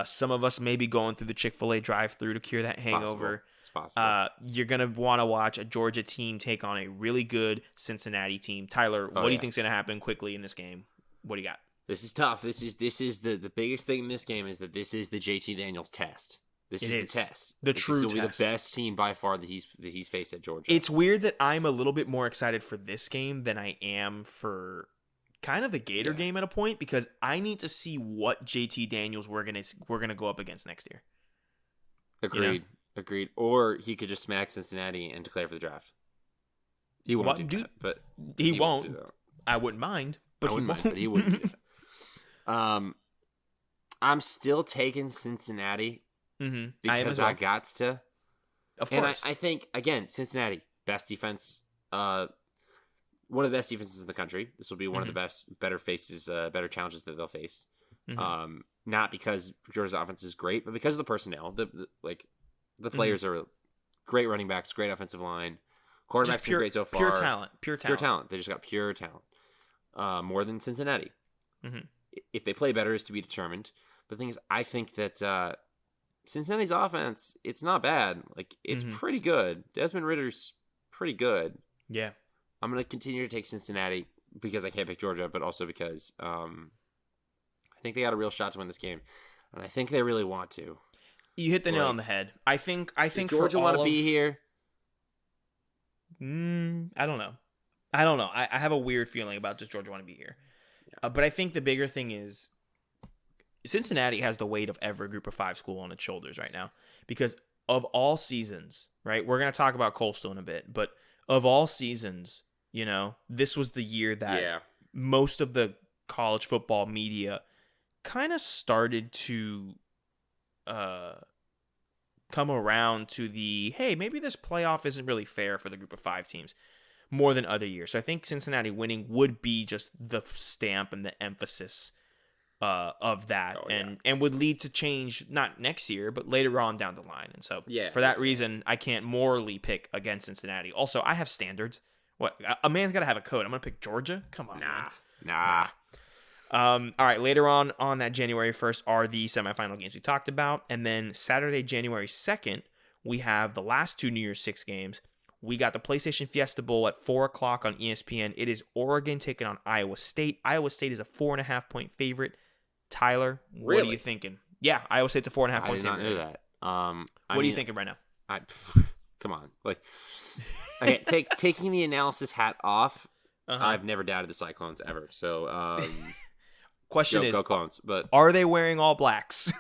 Some of us may be going through the Chick-fil-A drive-thru to cure that hangover. It's possible. You're going to want to watch a Georgia team take on a really good Cincinnati team. Tyler, what do you think is going to happen quickly in this game? What do you got? This is tough. This is the biggest thing in this game is that this is the JT Daniels test. This is the test. True test. This will be the best team by far that he's faced at Georgia. It's weird that I'm a little bit more excited for this game than I am for kind of the Gator game at a point, because I need to see what JT Daniels we're gonna go up against next year. Agreed. Or he could just smack Cincinnati and declare for the draft. He won't do that, but he won't. I wouldn't mind, but he wouldn't do that. I'm still taking Cincinnati because I got to. Of course. And I think, again, Cincinnati, best defense, one of the best defenses in the country. This will be one of the better challenges that they'll face. Not because Georgia's offense is great, but because of the personnel. The players are great running backs, great offensive line. Quarterback's been great so far. Pure talent. They just got pure talent. More than Cincinnati. If they play better is to be determined. But the thing is, I think that Cincinnati's offense, it's not bad. Like, it's pretty good. Desmond Ritter's pretty good. Yeah. I'm going to continue to take Cincinnati because I can't pick Georgia, but also because I think they got a real shot to win this game. And I think they really want to. You hit the nail on the head. I think does Georgia want to be here? I don't know. I have a weird feeling about does Georgia want to be here. Yeah. But I think the bigger thing is Cincinnati has the weight of every Group of 5 school on its shoulders right now. Because of all seasons, right? We're going to talk about Coastal in a bit. But of all seasons, this was the year that most of the college football media kind of started to come around to the, hey, maybe this playoff isn't really fair for the Group of 5 teams more than other years. So I think Cincinnati winning would be just the stamp and the emphasis of that, and would lead to change, not next year, but later on down the line. And so for that reason, I can't morally pick against Cincinnati. Also, I have standards. What? A man's got to have a code. I'm going to pick Georgia? Come on, Nah. All right, later on that January 1st are the semifinal games we talked about. And then Saturday, January 2nd, we have the last two New Year's 6 games. We got the PlayStation Fiesta Bowl at 4 o'clock on ESPN. It is Oregon taking on Iowa State. Iowa State is a 4.5-point favorite. Tyler, what are you thinking? Yeah, Iowa State's a 4.5-point favorite. I did not know that. What are you thinking right now? Come on. Okay, taking the analysis hat off, I've never doubted the Cyclones ever. So, question is, go Clones. But are they wearing all blacks?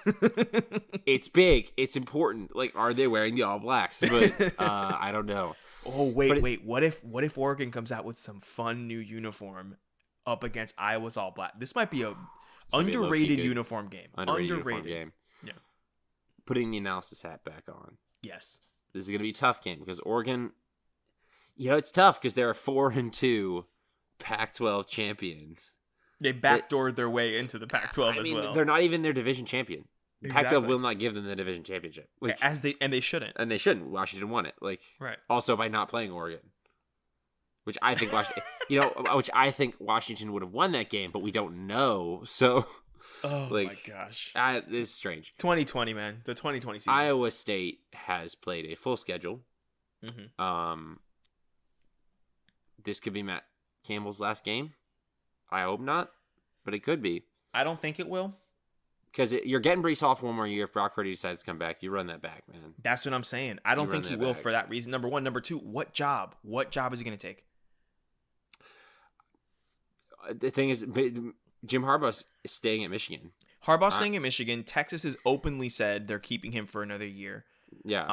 It's big. It's important. Are they wearing the all blacks? But I don't know. Oh, wait. What if Oregon comes out with some fun new uniform up against Iowa's all black? This might be a underrated uniform game. Underrated game. Yeah. Putting the analysis hat back on. Yes. This is going to be a tough game because Oregon, it's tough because they're a 4-2 Pac-12 champion. They backdoored their way into the Pac-12 as well. They're not even their division champion. Pac-12 will not give them the division championship. Like, they shouldn't. And they shouldn't. Washington won it. Like, right. Also by not playing Oregon, which I think Washington would have won that game, but we don't know. So, my gosh, it's strange. 2020, man, the 2020 season. Iowa State has played a full schedule. Mm-hmm. This could be Matt Campbell's last game. I hope not, but it could be. I don't think it will. Because you're getting Breece Hall for one more year. If Brock Purdy decides to come back, you run that back, man. That's what I'm saying. I don't think he will for that reason. Number one. Number two, what job? What job is he going to take? The thing is, Jim Harbaugh is staying at Michigan. Harbaugh's staying at Michigan. Texas has openly said they're keeping him for another year. Yeah.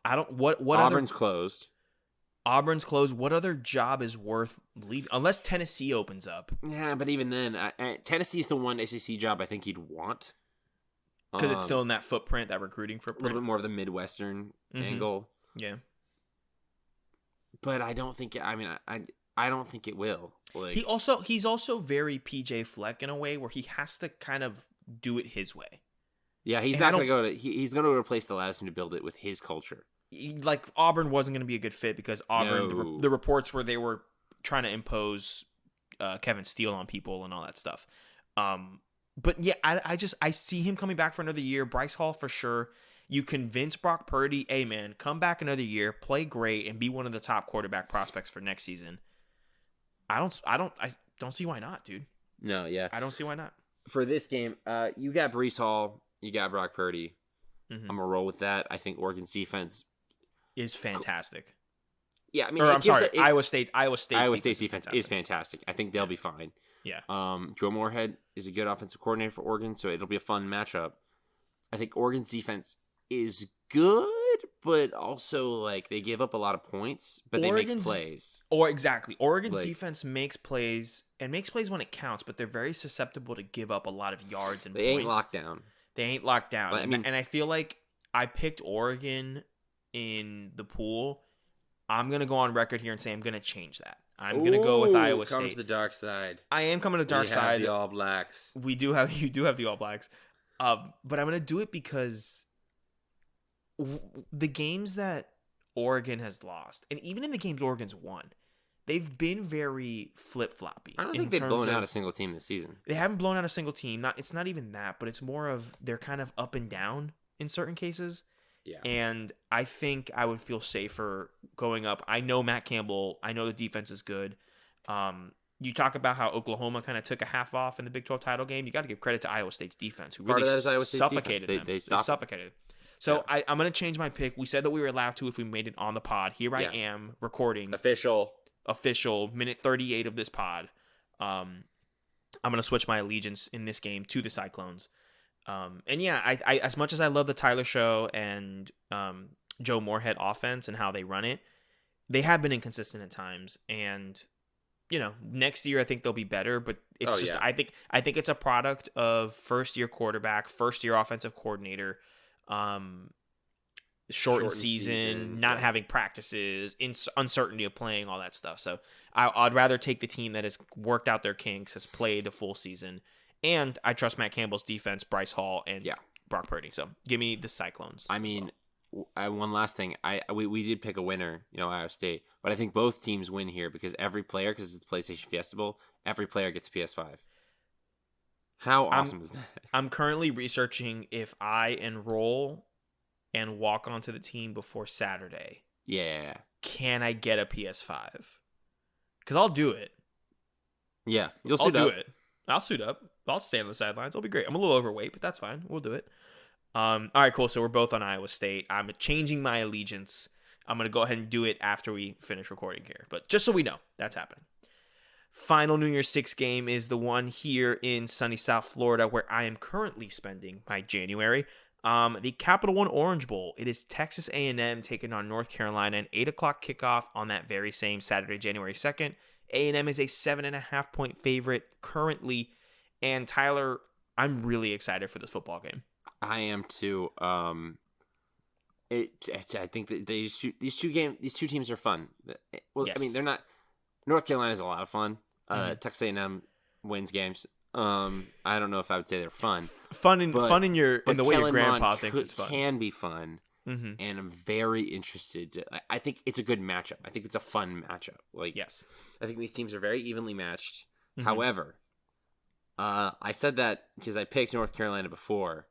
I don't. What Auburn's closed. Auburn's closed. What other job is worth leaving? Unless Tennessee opens up. Yeah, but even then, Tennessee's the one SEC job I think you'd want. Because it's still in that footprint, that recruiting footprint. A little bit more of the Midwestern angle. Yeah. But I don't think. I mean, I don't think it will. Like, he's also very PJ Fleck in a way where he has to kind of do it his way. Yeah, he's not going to go to. He's going to go to a place that allows him to build it with his culture. Like Auburn wasn't going to be a good fit because Auburn. The reports were they were trying to impose Kevin Steele on people and all that stuff. But yeah, I see him coming back for another year. Bryce Hall for sure. You convince Brock Purdy, hey man, come back another year, play great, and be one of the top quarterback prospects for next season. I don't see why not, dude. No, yeah, I don't see why not. For this game, you got Breece Hall, you got Brock Purdy. I'm gonna roll with that. I think Oregon's defense is fantastic. Yeah, I mean, Iowa State's defense is fantastic. I think they'll be fine. Yeah. Joe Moorhead is a good offensive coordinator for Oregon, so it'll be a fun matchup. I think Oregon's defense is good, but also like they give up a lot of points, but they make plays. Exactly. Oregon's defense makes plays when it counts, but they're very susceptible to give up a lot of yards and points. They ain't locked down. But, and I feel like I picked Oregon in the pool. I'm going to go on record here and say I'm going to change that. I'm going to go with Iowa State. Come to the dark side. I am coming to the dark side. The All Blacks. You do have the All Blacks. But I'm going to do it because the games that Oregon has lost, and even in the games Oregon's won, they've been very flip-floppy. I don't think they've blown out a single team this season. They haven't blown out a single team. It's not even that, but it's more of they're kind of up and down in certain cases. Yeah. And I think I would feel safer going up. I know Matt Campbell. I know the defense is good. You talk about how Oklahoma kind of took a half off in the Big 12 title game. You got to give credit to Iowa State's defense, who really suffocated them. They suffocated. So yeah. I'm going to change my pick. We said that we were allowed to if we made it on the pod. Here I am recording. Official minute 38 of this pod. I'm going to switch my allegiance in this game to the Cyclones. And yeah, I as much as I love the Tyler Show and Joe Moorhead offense and how they run it, they have been inconsistent at times. And next year I think they'll be better. But it's I think it's a product of first year quarterback, first year offensive coordinator, shortened season, not having practices, uncertainty of playing, all that stuff. So I'd rather take the team that has worked out their kinks, has played a full season. And I trust Matt Campbell's defense, Bryce Hall, and Brock Purdy. So give me the Cyclones. I mean, one last thing. We did pick a winner, Iowa State. But I think both teams win here because every player, because it's the PlayStation Fiesta Bowl, every player gets a PS5. How awesome is that? I'm currently researching if I enroll and walk onto the team before Saturday. Yeah. Can I get a PS5? Because I'll do it. Yeah. I'll do it. I'll suit up. I'll stand on the sidelines. It'll be great. I'm a little overweight, but that's fine. We'll do it. All right, cool. So we're both on Iowa State. I'm changing my allegiance. I'm going to go ahead and do it after we finish recording here. But just so we know, that's happening. Final New Year's 6 game is the one here in sunny South Florida where I am currently spending my January. The Capital One Orange Bowl. It is Texas A&M taking on North Carolina, an 8 o'clock kickoff on that very same Saturday, January 2nd. A&M is a 7.5 point favorite currently. And Tyler, I'm really excited for this football game. I am too. I think that these two teams are fun. Well, yes. I mean, they're not. North Carolina is a lot of fun. Texas A&M wins games. I don't know if I would say they're fun. Fun in the way your grandpa thinks it's fun. Can be fun. Mm-hmm. And I'm very interested. I think it's a good matchup. I think it's a fun matchup. Yes. I think these teams are very evenly matched. Mm-hmm. However, I said that because I picked North Carolina before.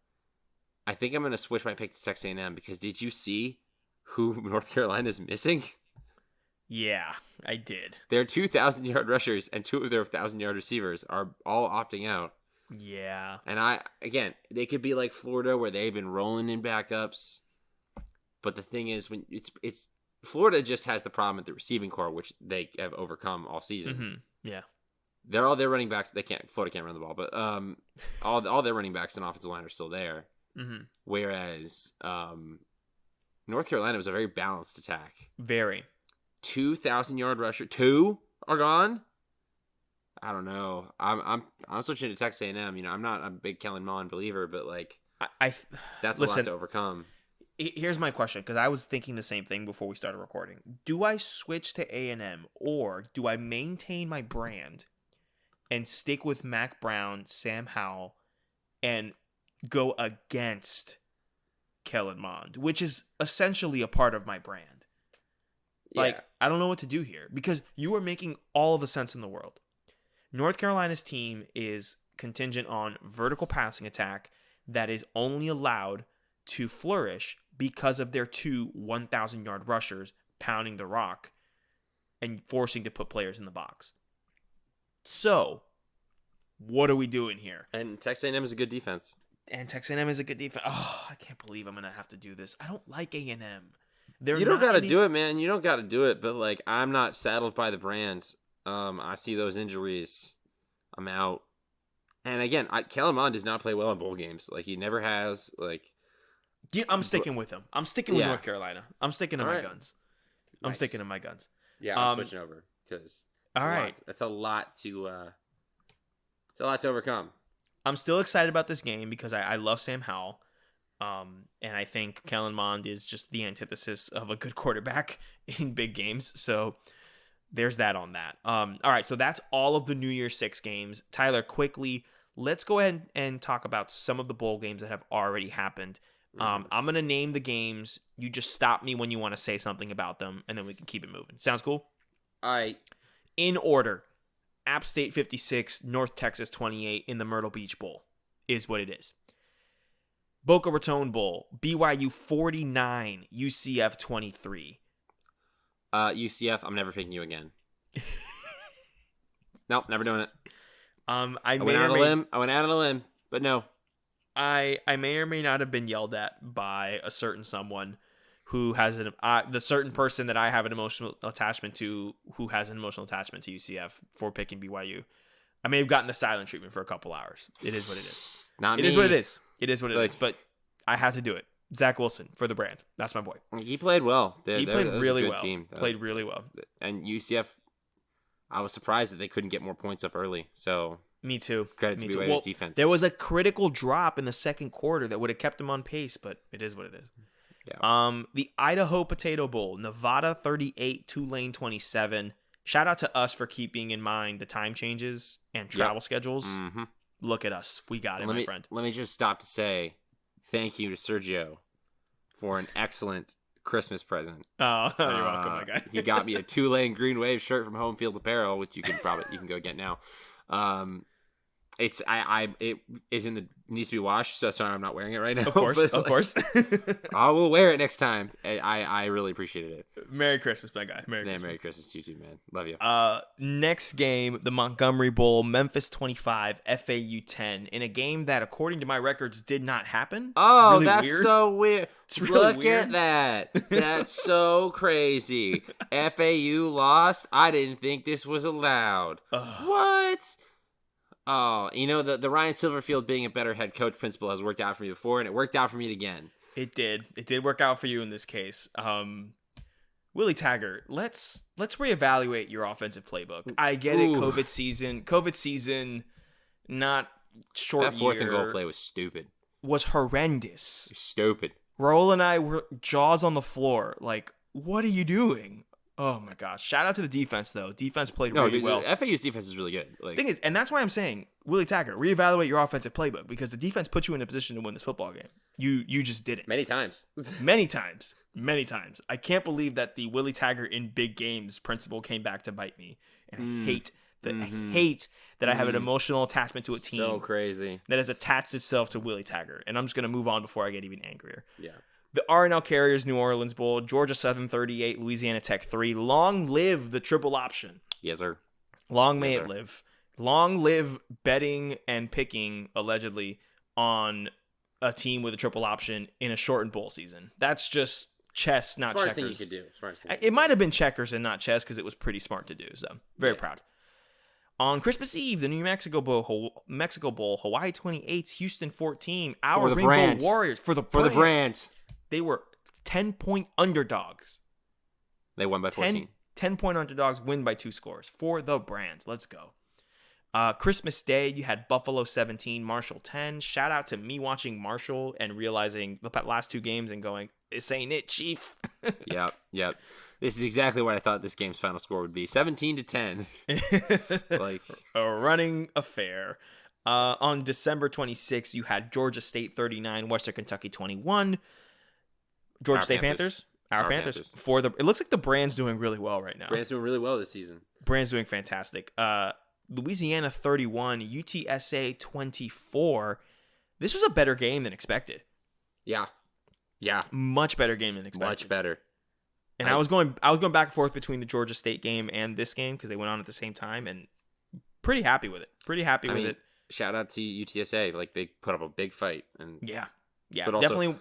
I think I'm going to switch my pick to Texas A&M because did you see who North Carolina is missing? Yeah, I did. Their 2,000-yard rushers and 2 of their 1,000-yard receivers are all opting out. Yeah. And they could be like Florida where they've been rolling in backups. But the thing is, when it's Florida just has the problem with the receiving core, which they have overcome all season. Mm-hmm. Yeah, all their running backs. Florida can't run the ball, but all their running backs and offensive line are still there. Mm-hmm. Whereas North Carolina was a very balanced attack. Very 2,000-yard rusher. 2 are gone. I don't know. I'm switching to Texas A&M. I'm not a big Kellen Mond believer, but that's a lot to overcome. Here's my question, because I was thinking the same thing before we started recording. Do I switch to A&M, or do I maintain my brand and stick with Mac Brown, Sam Howell, and go against Kellen Mond, which is essentially a part of my brand? Yeah. I don't know what to do here, because you are making all of the sense in the world. North Carolina's team is contingent on vertical passing attack that is only allowed to flourish because of their 2 1,000-yard rushers pounding the rock and forcing to put players in the box. So, what are we doing here? And Texas A&M is a good defense. Oh, I can't believe I'm going to have to do this. I don't like A&M. You don't got to do it, man. You don't got to do it. But, I'm not saddled by the brand. I see those injuries. I'm out. And, again, Kellen Mond does not play well in bowl games. He never has. Yeah, I'm sticking with him. I'm sticking with North Carolina. I'm sticking to my guns. I'm sticking to my guns. Yeah, I'm switching over because that's a lot to overcome. I'm still excited about this game because I love Sam Howell, and I think Kellen Mond is just the antithesis of a good quarterback in big games. So there's that on that. All right, so that's all of the New Year's 6 games. Tyler, quickly, let's go ahead and talk about some of the bowl games that have already happened. I'm going to name the games. You just stop me when you want to say something about them, and then we can keep it moving. Sounds cool? All right. In order, App State 56, North Texas 28 in the Myrtle Beach Bowl is what it is. Boca Raton Bowl, BYU 49, UCF 23. UCF, I'm never picking you again. Nope, never doing it. I went out on a limb, but no. I may or may not have been yelled at by a certain someone who has the certain person that I have an emotional attachment to, who has an emotional attachment to UCF for picking BYU. I may have gotten the silent treatment for a couple hours. It is what it is. Not me. It is what it is. It is what it is. But I have to do it. Zach Wilson for the brand. That's my boy. He played well. He played really well. Played really well. And UCF, I was surprised that they couldn't get more points up early. So. Me too. Credit to BYU's defense. There was a critical drop in the second quarter that would have kept them on pace, but it is what it is. Yeah. The Idaho Potato Bowl, Nevada 38, Tulane 27. Shout out to us for keeping in mind the time changes and travel schedules. Mm-hmm. Look at us. We got it, my friend. Let me just stop to say thank you to Sergio for an excellent Christmas present. Oh, you're welcome, my guy. He got me a Tulane Green Wave shirt from Home Field Apparel, which you can go get now. It needs to be washed, so that's why I'm not wearing it right now. Of course. I will wear it next time. I really appreciated it. Merry Christmas, my guy. Merry Christmas to you too, man. Love you. Next game, the Montgomery Bowl, Memphis 25, FAU 10, in a game that, according to my records, did not happen. Oh, really that's weird. So weird. It's really Look weird. at that. That's so crazy. FAU lost. I didn't think this was allowed. What? Oh, the Ryan Silverfield being a better head coach principle has worked out for me before, and it worked out for me again. It did. It did work out for you in this case. Willie Taggart, let's reevaluate your offensive playbook. I get it. COVID season, not short. That fourth and goal play was stupid. Was horrendous. Stupid. Raul and I were jaws on the floor. Like, what are you doing? Oh my gosh! Shout out to the defense though. Defense played really well. FAU's defense is really good. Thing is, and that's why I'm saying, Willie Taggart, reevaluate your offensive playbook because the defense put you in a position to win this football game. You just didn't. Many times. Many times. I can't believe that the Willie Taggart in big games principle came back to bite me, and I hate that I have an emotional attachment to a team. So crazy that has attached itself to Willie Taggart, and I'm just gonna move on before I get even angrier. Yeah. The R&L Carriers New Orleans Bowl, Georgia Southern 38, Louisiana Tech 3. Long live the triple option. Yes, sir. Long may it live. Long live betting and picking, allegedly, on a team with a triple option in a shortened bowl season. That's just chess, not checkers. Smartest thing you could do. It might have been checkers and not chess because it was pretty smart to do. So, very proud. On Christmas Eve, the New Mexico Bowl, Hawaii 28, Houston 14. Our Rainbow brand. Warriors for the brand. They were 10-point underdogs. They won by 14. 10-point underdogs win by 2 scores for the brand. Let's go. Christmas Day, you had Buffalo 17, Marshall 10. Shout out to me watching Marshall and realizing the last 2 games and going, this ain't it, Chief. Yep. This is exactly what I thought this game's final score would be. 17-10. Like a running affair. On December 26th, you had Georgia State 39, Western Kentucky 21. Georgia State Panthers. Our Panthers. It looks like the brand's doing really well right now. Brand's doing really well this season. Brand's doing fantastic. Louisiana 31, UTSA 24. This was a better game than expected. Yeah. Much better game than expected. Much better. And I was going back and forth between the Georgia State game and this game because they went on at the same time, and pretty happy with it. Shout out to UTSA. Like, they put up a big fight. And yeah, but also, definitely.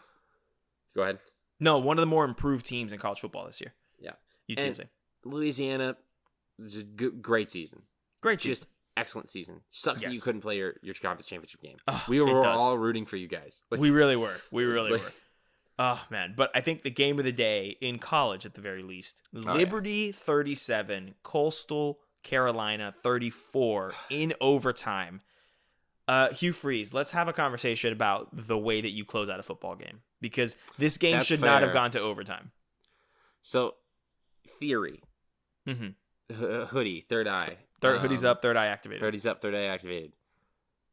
Go ahead. No, one of the more improved teams in college football this year. Yeah. UTSA. And Louisiana, great season. Just excellent season. Sucks that you couldn't play your conference championship game. Oh, we were all rooting for you guys. We really were. Were. Oh, man. But I think the game of the day in college, at the very least, Liberty 37, Coastal Carolina 34 in overtime. Hugh Freeze, let's have a conversation about the way that you close out a football game, because this game should not have gone to overtime. So, theory. Hoodie, third eye. Hoodie's up, third eye activated. Hoodie's up, third eye activated.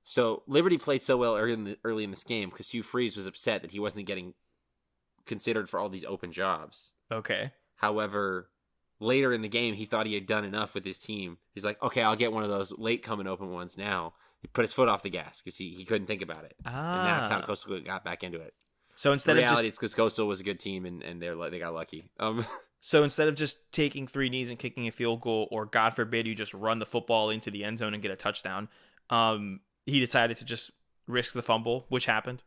So, Liberty played so well early in this game because Hugh Freeze was upset that he wasn't getting considered for all these open jobs. Okay. However, later in the game, he thought he had done enough with his team. He's like, okay, I'll get one of those late coming open ones now. He put his foot off the gas because he couldn't think about it. And that's how Coastal got back into it. So instead of it's because Coastal was a good team and they got lucky. So instead of just taking 3 knees and kicking a field goal, or God forbid you just run the football into the end zone and get a touchdown, he decided to just risk the fumble, which happened.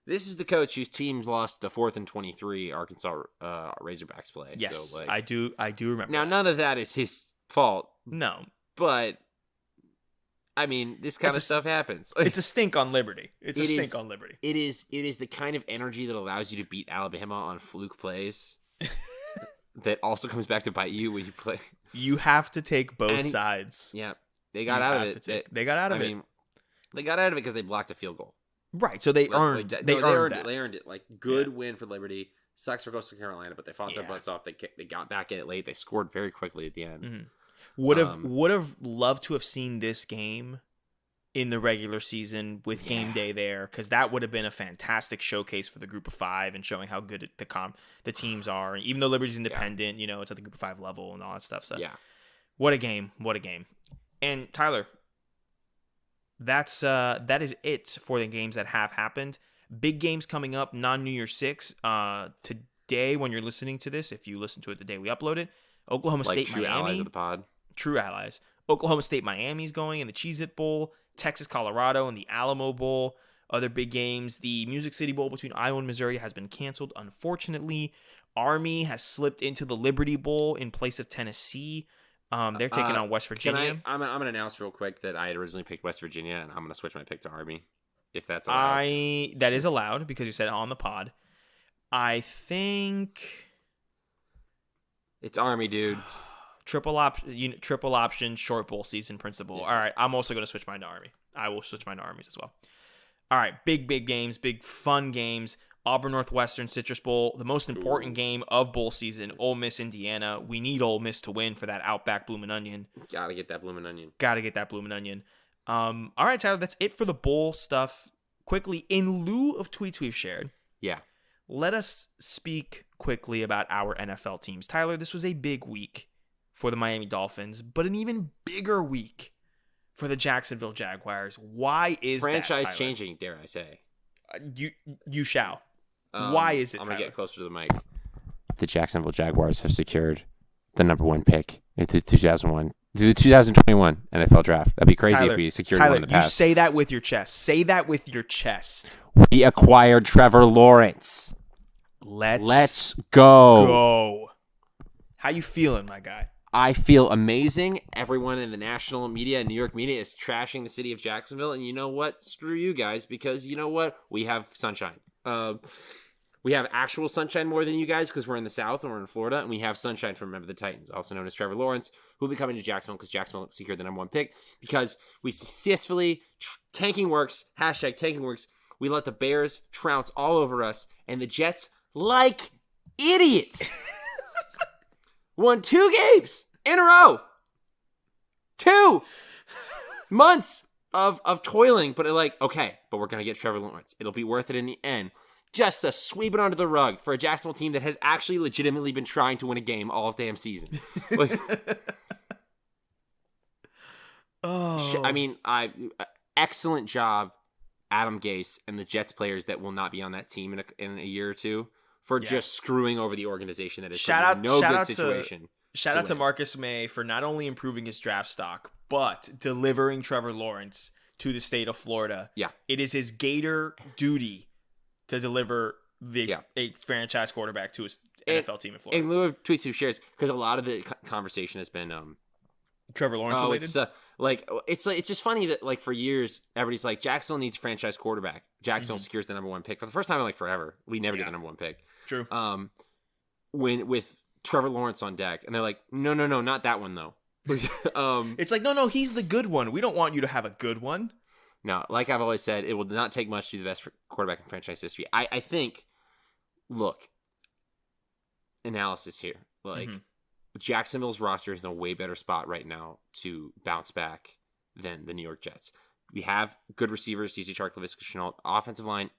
This is the coach whose team lost the 4th and 23 Arkansas Razorbacks play. Yes, so, I do remember. Now, none of that is his fault. No. But, I mean, this kind of stuff happens. It's a stink on Liberty. It is the kind of energy that allows you to beat Alabama on fluke plays that also comes back to bite you when you play. You have to take both sides. Yeah. They got out of it. They got out of it. I mean, they got out of it because they blocked a field goal. Right, so they earned it. They earned it. Like, good win for Liberty. Sucks for Coastal Carolina, but they fought their butts off. They got back in it late. They scored very quickly at the end. Mm-hmm. Would have loved to have seen this game in the regular season with game day there, because that would have been a fantastic showcase for the Group of 5 and showing how good the teams are. And even though Liberty's independent, it's at the Group of 5 level and all that stuff. So what a game! And Tyler, that is it for the games that have happened. Big games coming up, non-New Year's 6. Today, when you're listening to this, if you listen to it the day we upload it, Oklahoma State, true Miami. Allies of the pod. True allies. Oklahoma State, Miami's going in the Cheez-It Bowl. Texas, Colorado in the Alamo Bowl. Other big games. The Music City Bowl between Iowa and Missouri has been canceled, unfortunately. Army has slipped into the Liberty Bowl in place of Tennessee. They're taking on West Virginia. I'm going to announce real quick that I had originally picked West Virginia, and I'm going to switch my pick to Army, if that's allowed. That is allowed, because you said it on the pod. I think it's Army, dude. Triple option, short bowl season principle. Yeah. All right, I'm also going to switch mine to Army. I will switch mine to Armies as well. All right, big games, big fun games. Auburn Northwestern, Citrus Bowl, the most important game of bowl season, Ole Miss, Indiana. We need Ole Miss to win for that Outback Bloomin' Onion. Gotta get that Bloomin' Onion. All right, Tyler, that's it for the bowl stuff. Quickly, in lieu of tweets we've shared, let us speak quickly about our NFL teams. Tyler, this was a big week for the Miami Dolphins, but an even bigger week for the Jacksonville Jaguars. Why is franchise that, changing, dare I say? You shall. Why is it, I'm Tyler? going to get closer to the mic. The Jacksonville Jaguars have secured the number 1 pick in the 2021 NFL draft. That'd be crazy Tyler, if we secured Tyler, one in the past. You say that with your chest. Say that with your chest. We acquired Trevor Lawrence. Let's go. How you feeling, my guy? I feel amazing. Everyone in the national media and New York media is trashing the city of Jacksonville. And you know what? Screw you guys, because you know what? We have sunshine. We have actual sunshine more than you guys because we're in the South and we're in Florida. And we have sunshine from Remember the Titans, also known as Trevor Lawrence, who will be coming to Jacksonville because Jacksonville secured the number 1 pick because we successfully, tanking works, hashtag tanking works. We let the Bears trounce all over us, and the Jets, like idiots, won 2 games in a row. 2 months of toiling, but but we're going to get Trevor Lawrence. It'll be worth it in the end. Just to sweep it under the rug for a Jacksonville team that has actually legitimately been trying to win a game all damn season. Excellent job, Adam Gase and the Jets players that will not be on that team in a year or two for just screwing over the organization that is good situation. Shout out to Marcus May for not only improving his draft stock, but delivering Trevor Lawrence to the state of Florida. Yeah. It is his Gator duty to deliver a franchise quarterback to his NFL team in Florida. In lieu of tweets who shares, because a lot of the conversation has been Trevor Lawrence related. It's just funny that for years everybody's like, Jacksonville needs a franchise quarterback. Jacksonville secures the number 1 pick for the first time in forever. We never get the number 1 pick. True. With Trevor Lawrence on deck, and they're like, no, not that one though. It's like, no, he's the good one. We don't want you to have a good one. No, like I've always said, it will not take much to be the best quarterback in franchise history. I think, look, analysis here. Jacksonville's roster is in a way better spot right now to bounce back than the New York Jets. We have good receivers, DJ Chark, Laviska Shenault. Offensive line,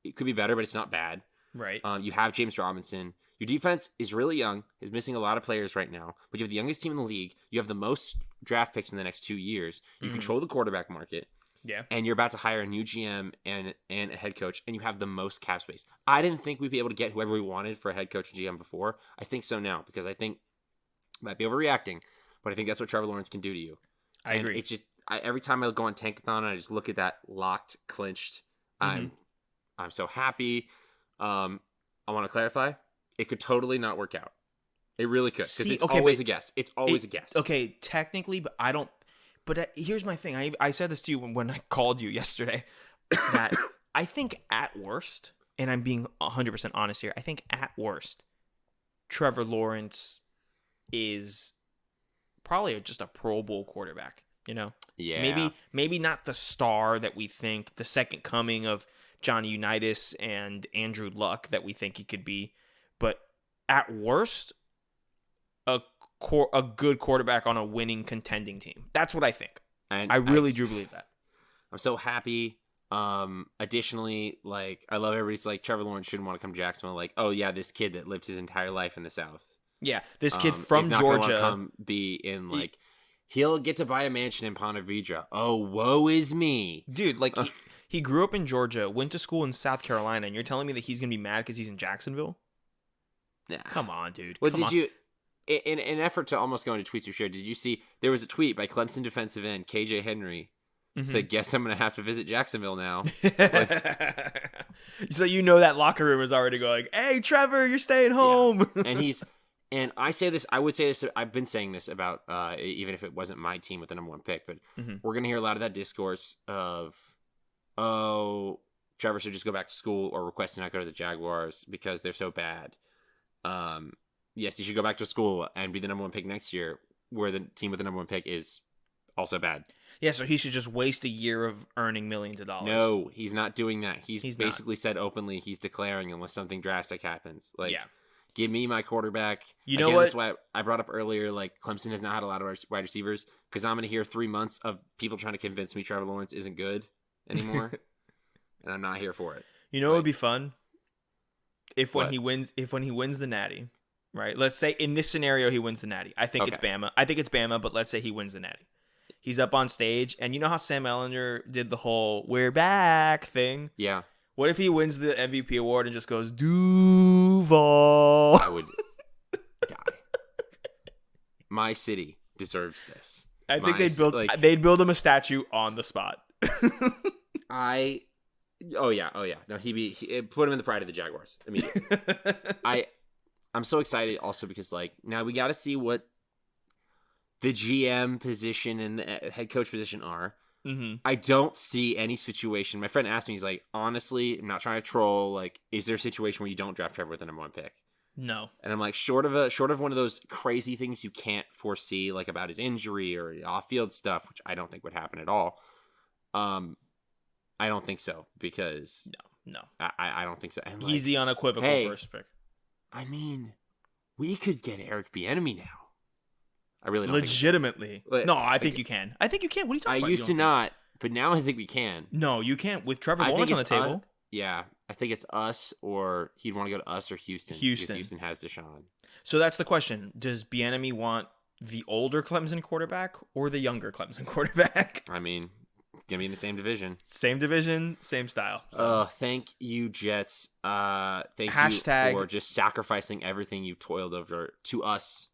it could be better, but it's not bad. Right. You have James Robinson. Your defense is really young, is missing a lot of players right now, but you have the youngest team in the league. You have the most draft picks in the next 2 years. You control the quarterback market. Yeah. And you're about to hire a new GM and a head coach, and you have the most cap space. I didn't think we'd be able to get whoever we wanted for a head coach and GM before. I think so now, because I think might be overreacting, but I think that's what Trevor Lawrence can do to you. I agree. It's just every time I go on Tankathon and I just look at that locked, clinched, I'm so happy. I want to clarify, it could totally not work out. It really could, because it's always a guess. It's always a guess. Okay, technically, but I don't. But here's my thing. I said this to you when I called you yesterday, that I think at worst, and I'm being 100% honest here, I think at worst, Trevor Lawrence is probably just a Pro Bowl quarterback. Yeah. Maybe not the star that we think, the second coming of Johnny Unitas and Andrew Luck that we think he could be, but at worst, a good quarterback on a winning contending team. That's what I think. And I really do believe that. I'm so happy. Additionally, I love everybody's Trevor Lawrence shouldn't want to come to Jacksonville. Oh yeah, this kid that lived his entire life in the South. Yeah, this kid from not Georgia gonna come be in he'll get to buy a mansion in Ponte Vedra. Oh, woe is me, dude. He grew up in Georgia, went to school in South Carolina, and you're telling me that he's gonna be mad because he's in Jacksonville? Nah. Come on, dude. Well, you? In an effort to almost go into tweets we shared, did you see there was a tweet by Clemson defensive end KJ Henry said, "Guess I'm gonna have to visit Jacksonville now." So that locker room is already going, "Hey, Trevor, you're staying home." Yeah. And I say this, I would say this, I've been saying this about even if it wasn't my team with the number 1 pick, but we're gonna hear a lot of that discourse of, oh, Trevor should just go back to school or request to not go to the Jaguars because they're so bad. Yes, he should go back to school and be the number 1 pick next year, where the team with the number 1 pick is also bad. Yeah, so he should just waste a year of earning millions of dollars. No, he's not doing that. He's basically said openly he's declaring unless something drastic happens. Like, give me my quarterback. You know what? That's why I brought up earlier, like, Clemson has not had a lot of wide receivers because I'm going to hear 3 months of people trying to convince me Trevor Lawrence isn't good anymore, and I'm not here for it. You know what would be fun? If when he wins the Natty, right? Let's say in this scenario he wins the Natty. I think it's Bama, but let's say he wins the Natty. He's up on stage, and you know how Sam Ellinger did the whole "we're back" thing? Yeah. What if he wins the MVP award and just goes Duval? I would die. My city deserves this. I think they'd build him a statue on the spot. Oh yeah. No, he put him in the pride of the Jaguars immediately. I'm so excited also because like now we got to see what the GM position and the head coach position are. Mm-hmm. I don't see any situation. My friend asked me, he's like, honestly, I'm not trying to troll. Like, is there a situation where you don't draft Trevor with the number 1 pick? No. And I'm like, short of one of those crazy things you can't foresee, like about his injury or off-field stuff, which I don't think would happen at all. I don't think so because no, I don't think so. And he's the unequivocal first pick. I mean, we could get Eric Bieniemy now. I really don't legitimately. Think no, I think you can. I think you can. What are you talking about? I used to not, but now I think we can. No, you can't with Trevor Lawrence on the table. Yeah, I think it's us, or he'd want to go to us or Houston. Because Houston has Deshaun. So that's the question: does Bieniemy want the older Clemson quarterback or the younger Clemson quarterback? I mean, it's gonna be in the same division. Same division, same style. So. Thank you, Jets. Thank you for just sacrificing everything you toiled over to us.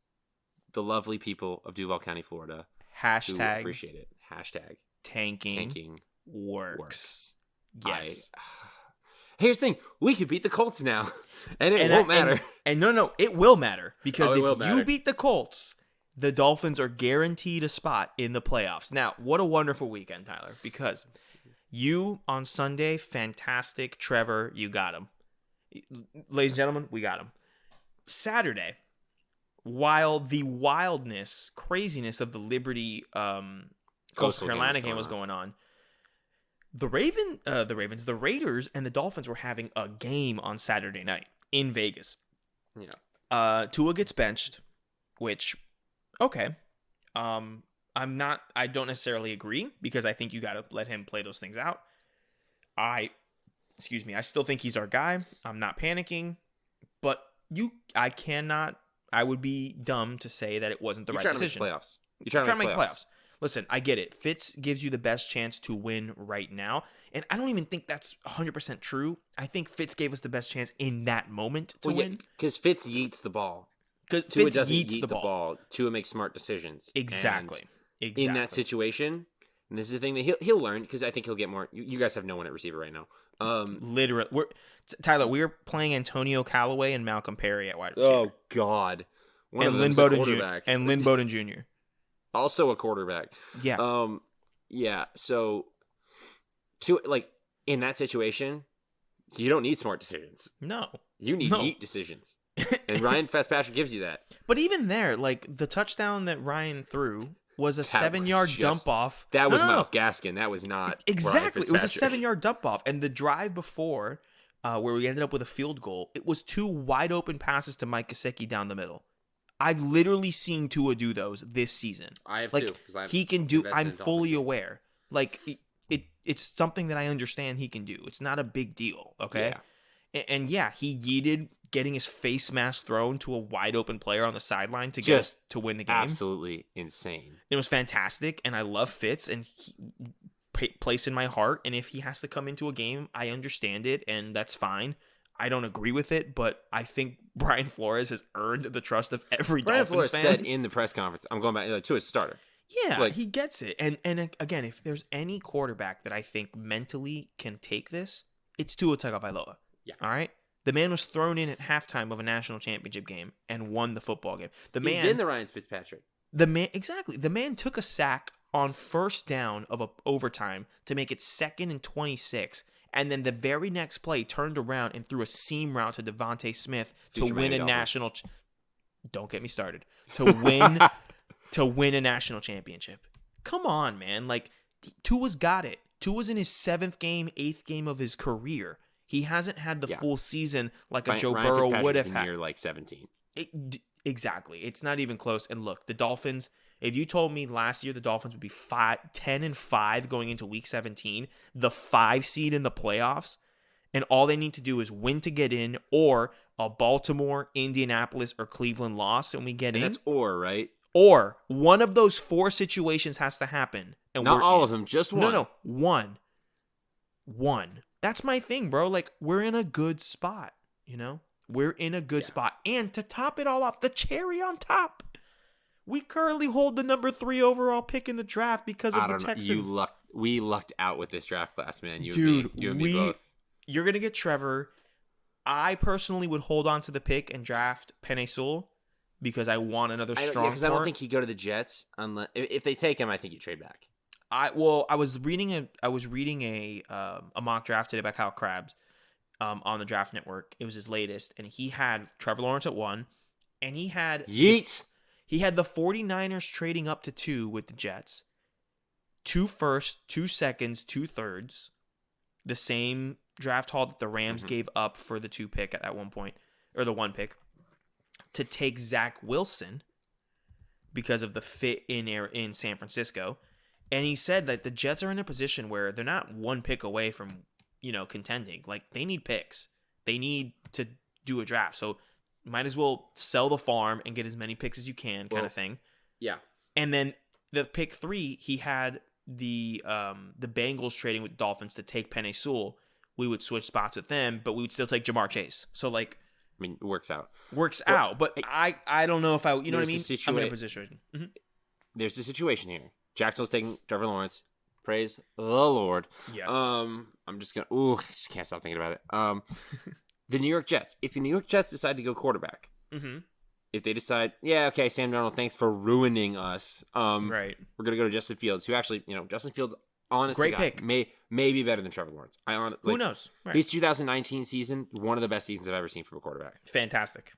The lovely people of Duval County, Florida. Hashtag. Appreciate it. Hashtag. Tanking works. Yes. Here's the thing. We could beat the Colts now. And it won't matter. And no, it will matter. Because if you beat the Colts, the Dolphins are guaranteed a spot in the playoffs. Now, what a wonderful weekend, Tyler. Because you, on Sunday, fantastic. Trevor, you got him. Ladies and gentlemen, we got him. Saturday. While the wildness, craziness of the Liberty Coastal Carolina game was going on, the Raiders and the Dolphins were having a game on Saturday night in Vegas. Yeah. Tua gets benched, which, okay. I don't necessarily agree because I think you got to let him play those things out. I still think he's our guy. I'm not panicking, but I would be dumb to say that it wasn't the right decision. You're trying to make playoffs. Listen, I get it. Fitz gives you the best chance to win right now. And I don't even think that's 100% true. I think Fitz gave us the best chance in that moment to win. Because Fitz yeets the ball. Because Fitz doesn't yeet the ball. Tua makes smart decisions. Exactly. In that situation, and this is the thing that he'll learn, because I think he'll get more. You guys have no one at receiver right now. Literally. We're playing Antonio Callaway and Malcolm Perry at wide receiver. Oh, God. Lynn Bowden Jr. Also a quarterback. Yeah. Yeah. So, in that situation, you don't need smart decisions. No. You need yeet decisions. And Ryan Fitzpatrick gives you that. But even there, the touchdown that Ryan threw was a 7-yard dump off. That was Myles Gaskin. That was not exactly. It was a 7-yard dump off. And the drive before, where we ended up with a field goal, it was 2 wide open passes to Mike Gesicki down the middle. I've literally seen Tua do those this season. I have too. He can do. I'm fully aware. It's something that I understand he can do. It's not a big deal. Okay. Yeah. And he yeeted, getting his face mask thrown to a wide open player on the sideline to win the game. Absolutely insane. It was fantastic, and I love Fitz, and place in my heart. And if he has to come into a game, I understand it, and that's fine. I don't agree with it, but I think Brian Flores has earned the trust of every Dolphins fan. Brian Flores said in the press conference, I'm going back to his starter. Yeah, he gets it. And again, if there's any quarterback that I think mentally can take this, it's Tua Tagovailoa. Yeah. All right? The man was thrown in at halftime of a national championship game and won the football game. He's been the Ryan Fitzpatrick. Exactly. The man took a sack on first down of a overtime to make it 2nd and 26. And then the very next play turned around and threw a seam route to Devontae Smith to win a national. Don't get me started. To win a national championship. Come on, man. Tua's got it. Tua's in his 7th game, 8th game of his career. He hasn't had the full season like a Joe Burrow would have had. Year like 17. Exactly. It's not even close. And look, the Dolphins, if you told me last year the Dolphins would be 10-5 going into week 17, the 5 seed in the playoffs, and all they need to do is win to get in, or a Baltimore, Indianapolis, or Cleveland loss, and we get in. That's right? Or one of those 4 situations has to happen. And not all of them, just one. No, one. That's my thing, bro. Like, we're in a good spot, you know? We're in a good spot. And to top it all off, the cherry on top, we currently hold the number 3 overall pick in the draft because of the Texans. We lucked out with this draft class, man. You and me both. You're going to get Trevor. I personally would hold on to the pick and draft Penei Sewell because I want another strong because I don't think he'd go to the Jets unless if they take him. I think you trade back. I was reading a mock draft today by Kyle Krabs on the Draft Network. It was his latest, and he had Trevor Lawrence at 1, and he had He had the 49ers trading up to 2 with the Jets. 2 firsts, 2 seconds, 2 thirds. The same draft haul that the Rams gave up for the 2 pick at one point, or the 1 pick, to take Zach Wilson because of the fit in San Francisco. And he said that the Jets are in a position where they're not 1 pick away from, contending. Like, they need picks. They need to do a draft. So might as well sell the farm and get as many picks as you can, kind of thing. Yeah. And then the pick 3, he had the Bengals trading with the Dolphins to take Penei Sewell. We would switch spots with them, but we would still take Jamar Chase. So, like, I mean, it works out. But I don't know if I, you know what I mean? I'm in a position. Mm-hmm. There's a situation here. Jacksonville's taking Trevor Lawrence. Praise the Lord. Yes. I'm just gonna. I just can't stop thinking about it. The New York Jets. If the New York Jets decide to go quarterback, if they decide, Sam Darnold, thanks for ruining us. Right. We're gonna go to Justin Fields, who actually, Justin Fields, honestly, great pick, may be better than Trevor Lawrence. Who knows? Right. His 2019 season, one of the best seasons I've ever seen from a quarterback. Fantastic.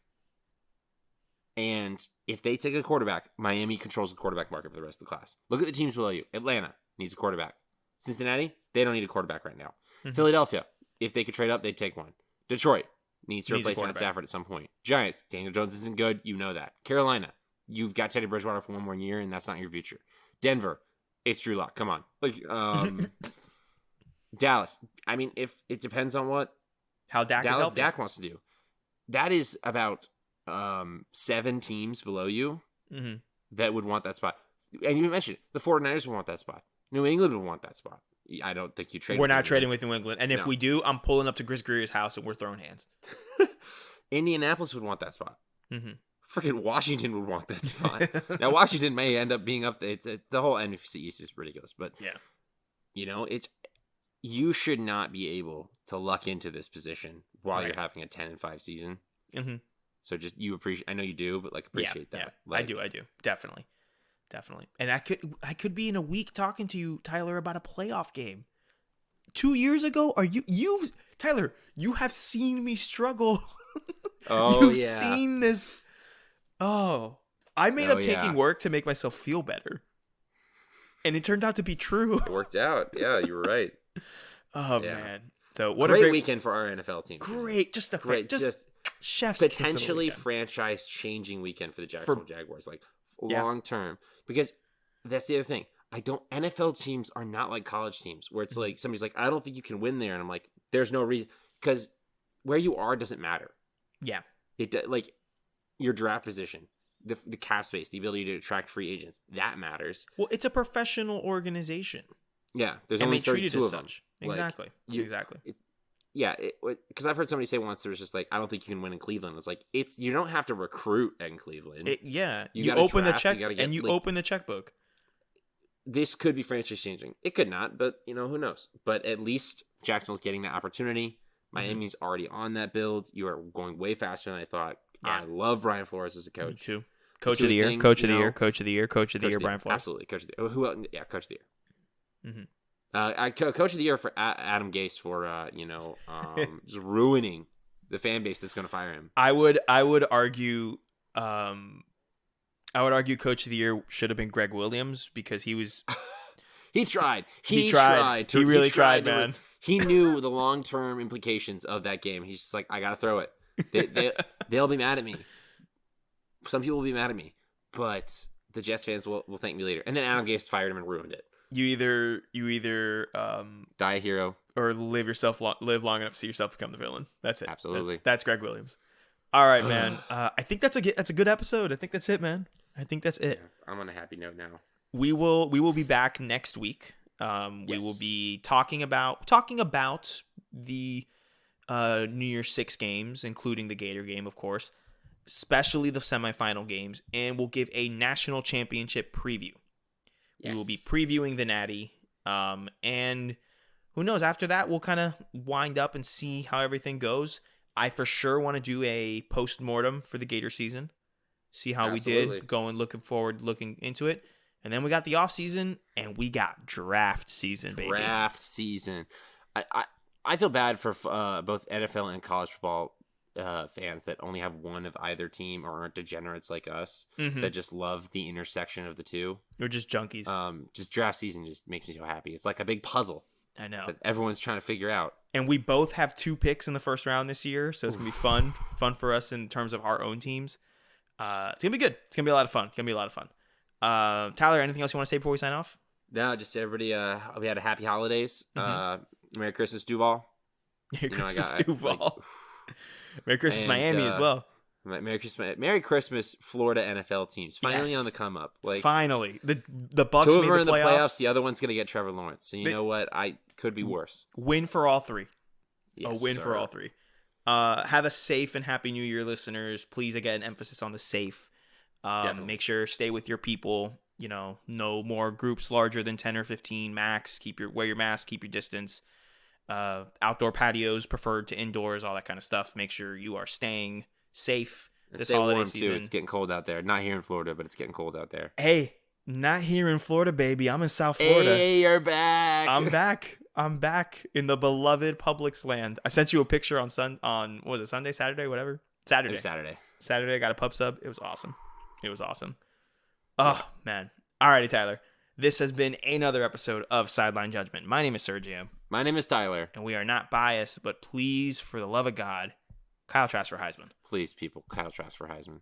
And if they take a quarterback, Miami controls the quarterback market for the rest of the class. Look at the teams below you. Atlanta needs a quarterback. Cincinnati, they don't need a quarterback right now. Philadelphia, if they could trade up, they'd take one. Detroit needs to replace Matt Stafford at some point. Giants, Daniel Jones isn't good. You know that. Carolina, you've got Teddy Bridgewater for 1 more year, and that's not your future. Denver, it's Drew Lock. Come on. Dallas, I mean, if it depends on how Dak wants to do. That is about 7 teams below you that would want that spot. And you mentioned the 49ers would want that spot. New England would want that spot. I don't think you trade. We're not trading with New England. And if we do, I'm pulling up to Chris Greer's house and we're throwing hands. Indianapolis would want that spot. Freaking Washington would want that spot. Now, Washington may end up being up there. The whole NFC East is ridiculous. But, you should not be able to luck into this position while you're having a 10-5 season. So just I know you do, but appreciate that. Yeah, like, I do. Definitely. And I could be in a week talking to you, Tyler, about a playoff game. 2 years ago, Tyler, you have seen me struggle. You've seen this. Oh, I made up taking work to make myself feel better. And it turned out to be true. It worked out. Yeah, you were right. Man. So what a great weekend for our NFL team. Great. Just chef's potentially franchise changing weekend for the Jacksonville Jaguars, long term. Because that's the other thing. NFL teams are not like college teams where it's like somebody's like, I don't think you can win there, and I'm like, there's no reason, because where you are doesn't matter. Yeah. Your draft position, the cap space, the ability to attract free agents, that matters. Well, it's a professional organization. Yeah, there's only 32 of them. Exactly. Exactly. Because I've heard somebody say once, there was just I don't think you can win in Cleveland. It's like, you don't have to recruit in Cleveland. You open the check and you open the checkbook. This could be franchise changing. It could not, but who knows? But at least Jacksonville's getting that opportunity. Miami's already on that build. You are going way faster than I thought. Yeah. I love Brian Flores as a coach. Me too. Coach of the year, Coach of the Year, Brian Flores. Absolutely, Coach of the Year. Who else? Yeah, Coach of the Year. Coach of the Year for Adam Gase for just ruining the fan base that's going to fire him. I would argue Coach of the Year should have been Greg Williams because he was He tried. He really tried, man. He knew the long-term implications of that game. He's just like, I gotta throw it. They'll be mad at me. Some people will be mad at me, but the Jets fans will thank me later. And then Adam Gase fired him and ruined it. You either die a hero or live long enough to see yourself become the villain. That's it. Absolutely. That's Greg Williams. All right, man. I think that's a good episode. I think that's it, man. I think that's it. Yeah, I'm on a happy note now. We will be back next week. We will be talking about the New Year's 6 games, including the Gator game, of course, especially the semifinal games, and we'll give a national championship preview. Yes. We will be previewing the Natty, and who knows, after that, we'll kind of wind up and see how everything goes. I for sure want to do a post-mortem for the Gator season, see how we did, looking into it. And then we got the off season, and we got draft season, baby. Draft season. I feel bad for both NFL and college football fans that only have one of either team or aren't degenerates like us that just love the intersection of the two. Or just junkies. Just draft season just makes me so happy. It's like a big puzzle. I know. That everyone's trying to figure out. And we both have 2 picks in the first round this year, so it's going to be fun. Fun for us in terms of our own teams. It's going to be good. It's going to be a lot of fun. Tyler, anything else you want to say before we sign off? No, just everybody, we had a happy holidays. Merry Christmas, Duval. Merry Christmas, Duval. Merry Christmas, Miami as well. Merry Christmas, Florida NFL teams. Finally on the come up. Finally. The Bucs 2 made are in the the playoffs. The other one's going to get Trevor Lawrence. So you know what? I could be worse. Win for all 3. Yes, a win for all 3. Have a safe and happy New Year, listeners. Please, again, emphasis on the safe. Make sure stay with your people. No more groups larger than 10 or 15 max. Wear your mask, keep your distance. Outdoor patios preferred to indoors, all that kind of stuff. Make sure you are staying safe this holiday season. Too. It's getting cold out there. Not here in Florida, but it's getting cold out there. Hey, not here in Florida, baby. I'm in South Florida. Hey, you're back. I'm back in the beloved Publix land. I sent you a picture on what was it, Sunday, Saturday, whatever? Saturday. Saturday, I got a pub sub. It was awesome. Oh, man. Alrighty, Tyler. This has been another episode of Sideline Judgment. My name is Sergio. My name is Tyler. And we are not biased, but please, for the love of God, Kyle Trask for Heisman. Please, people, Kyle Trask for Heisman.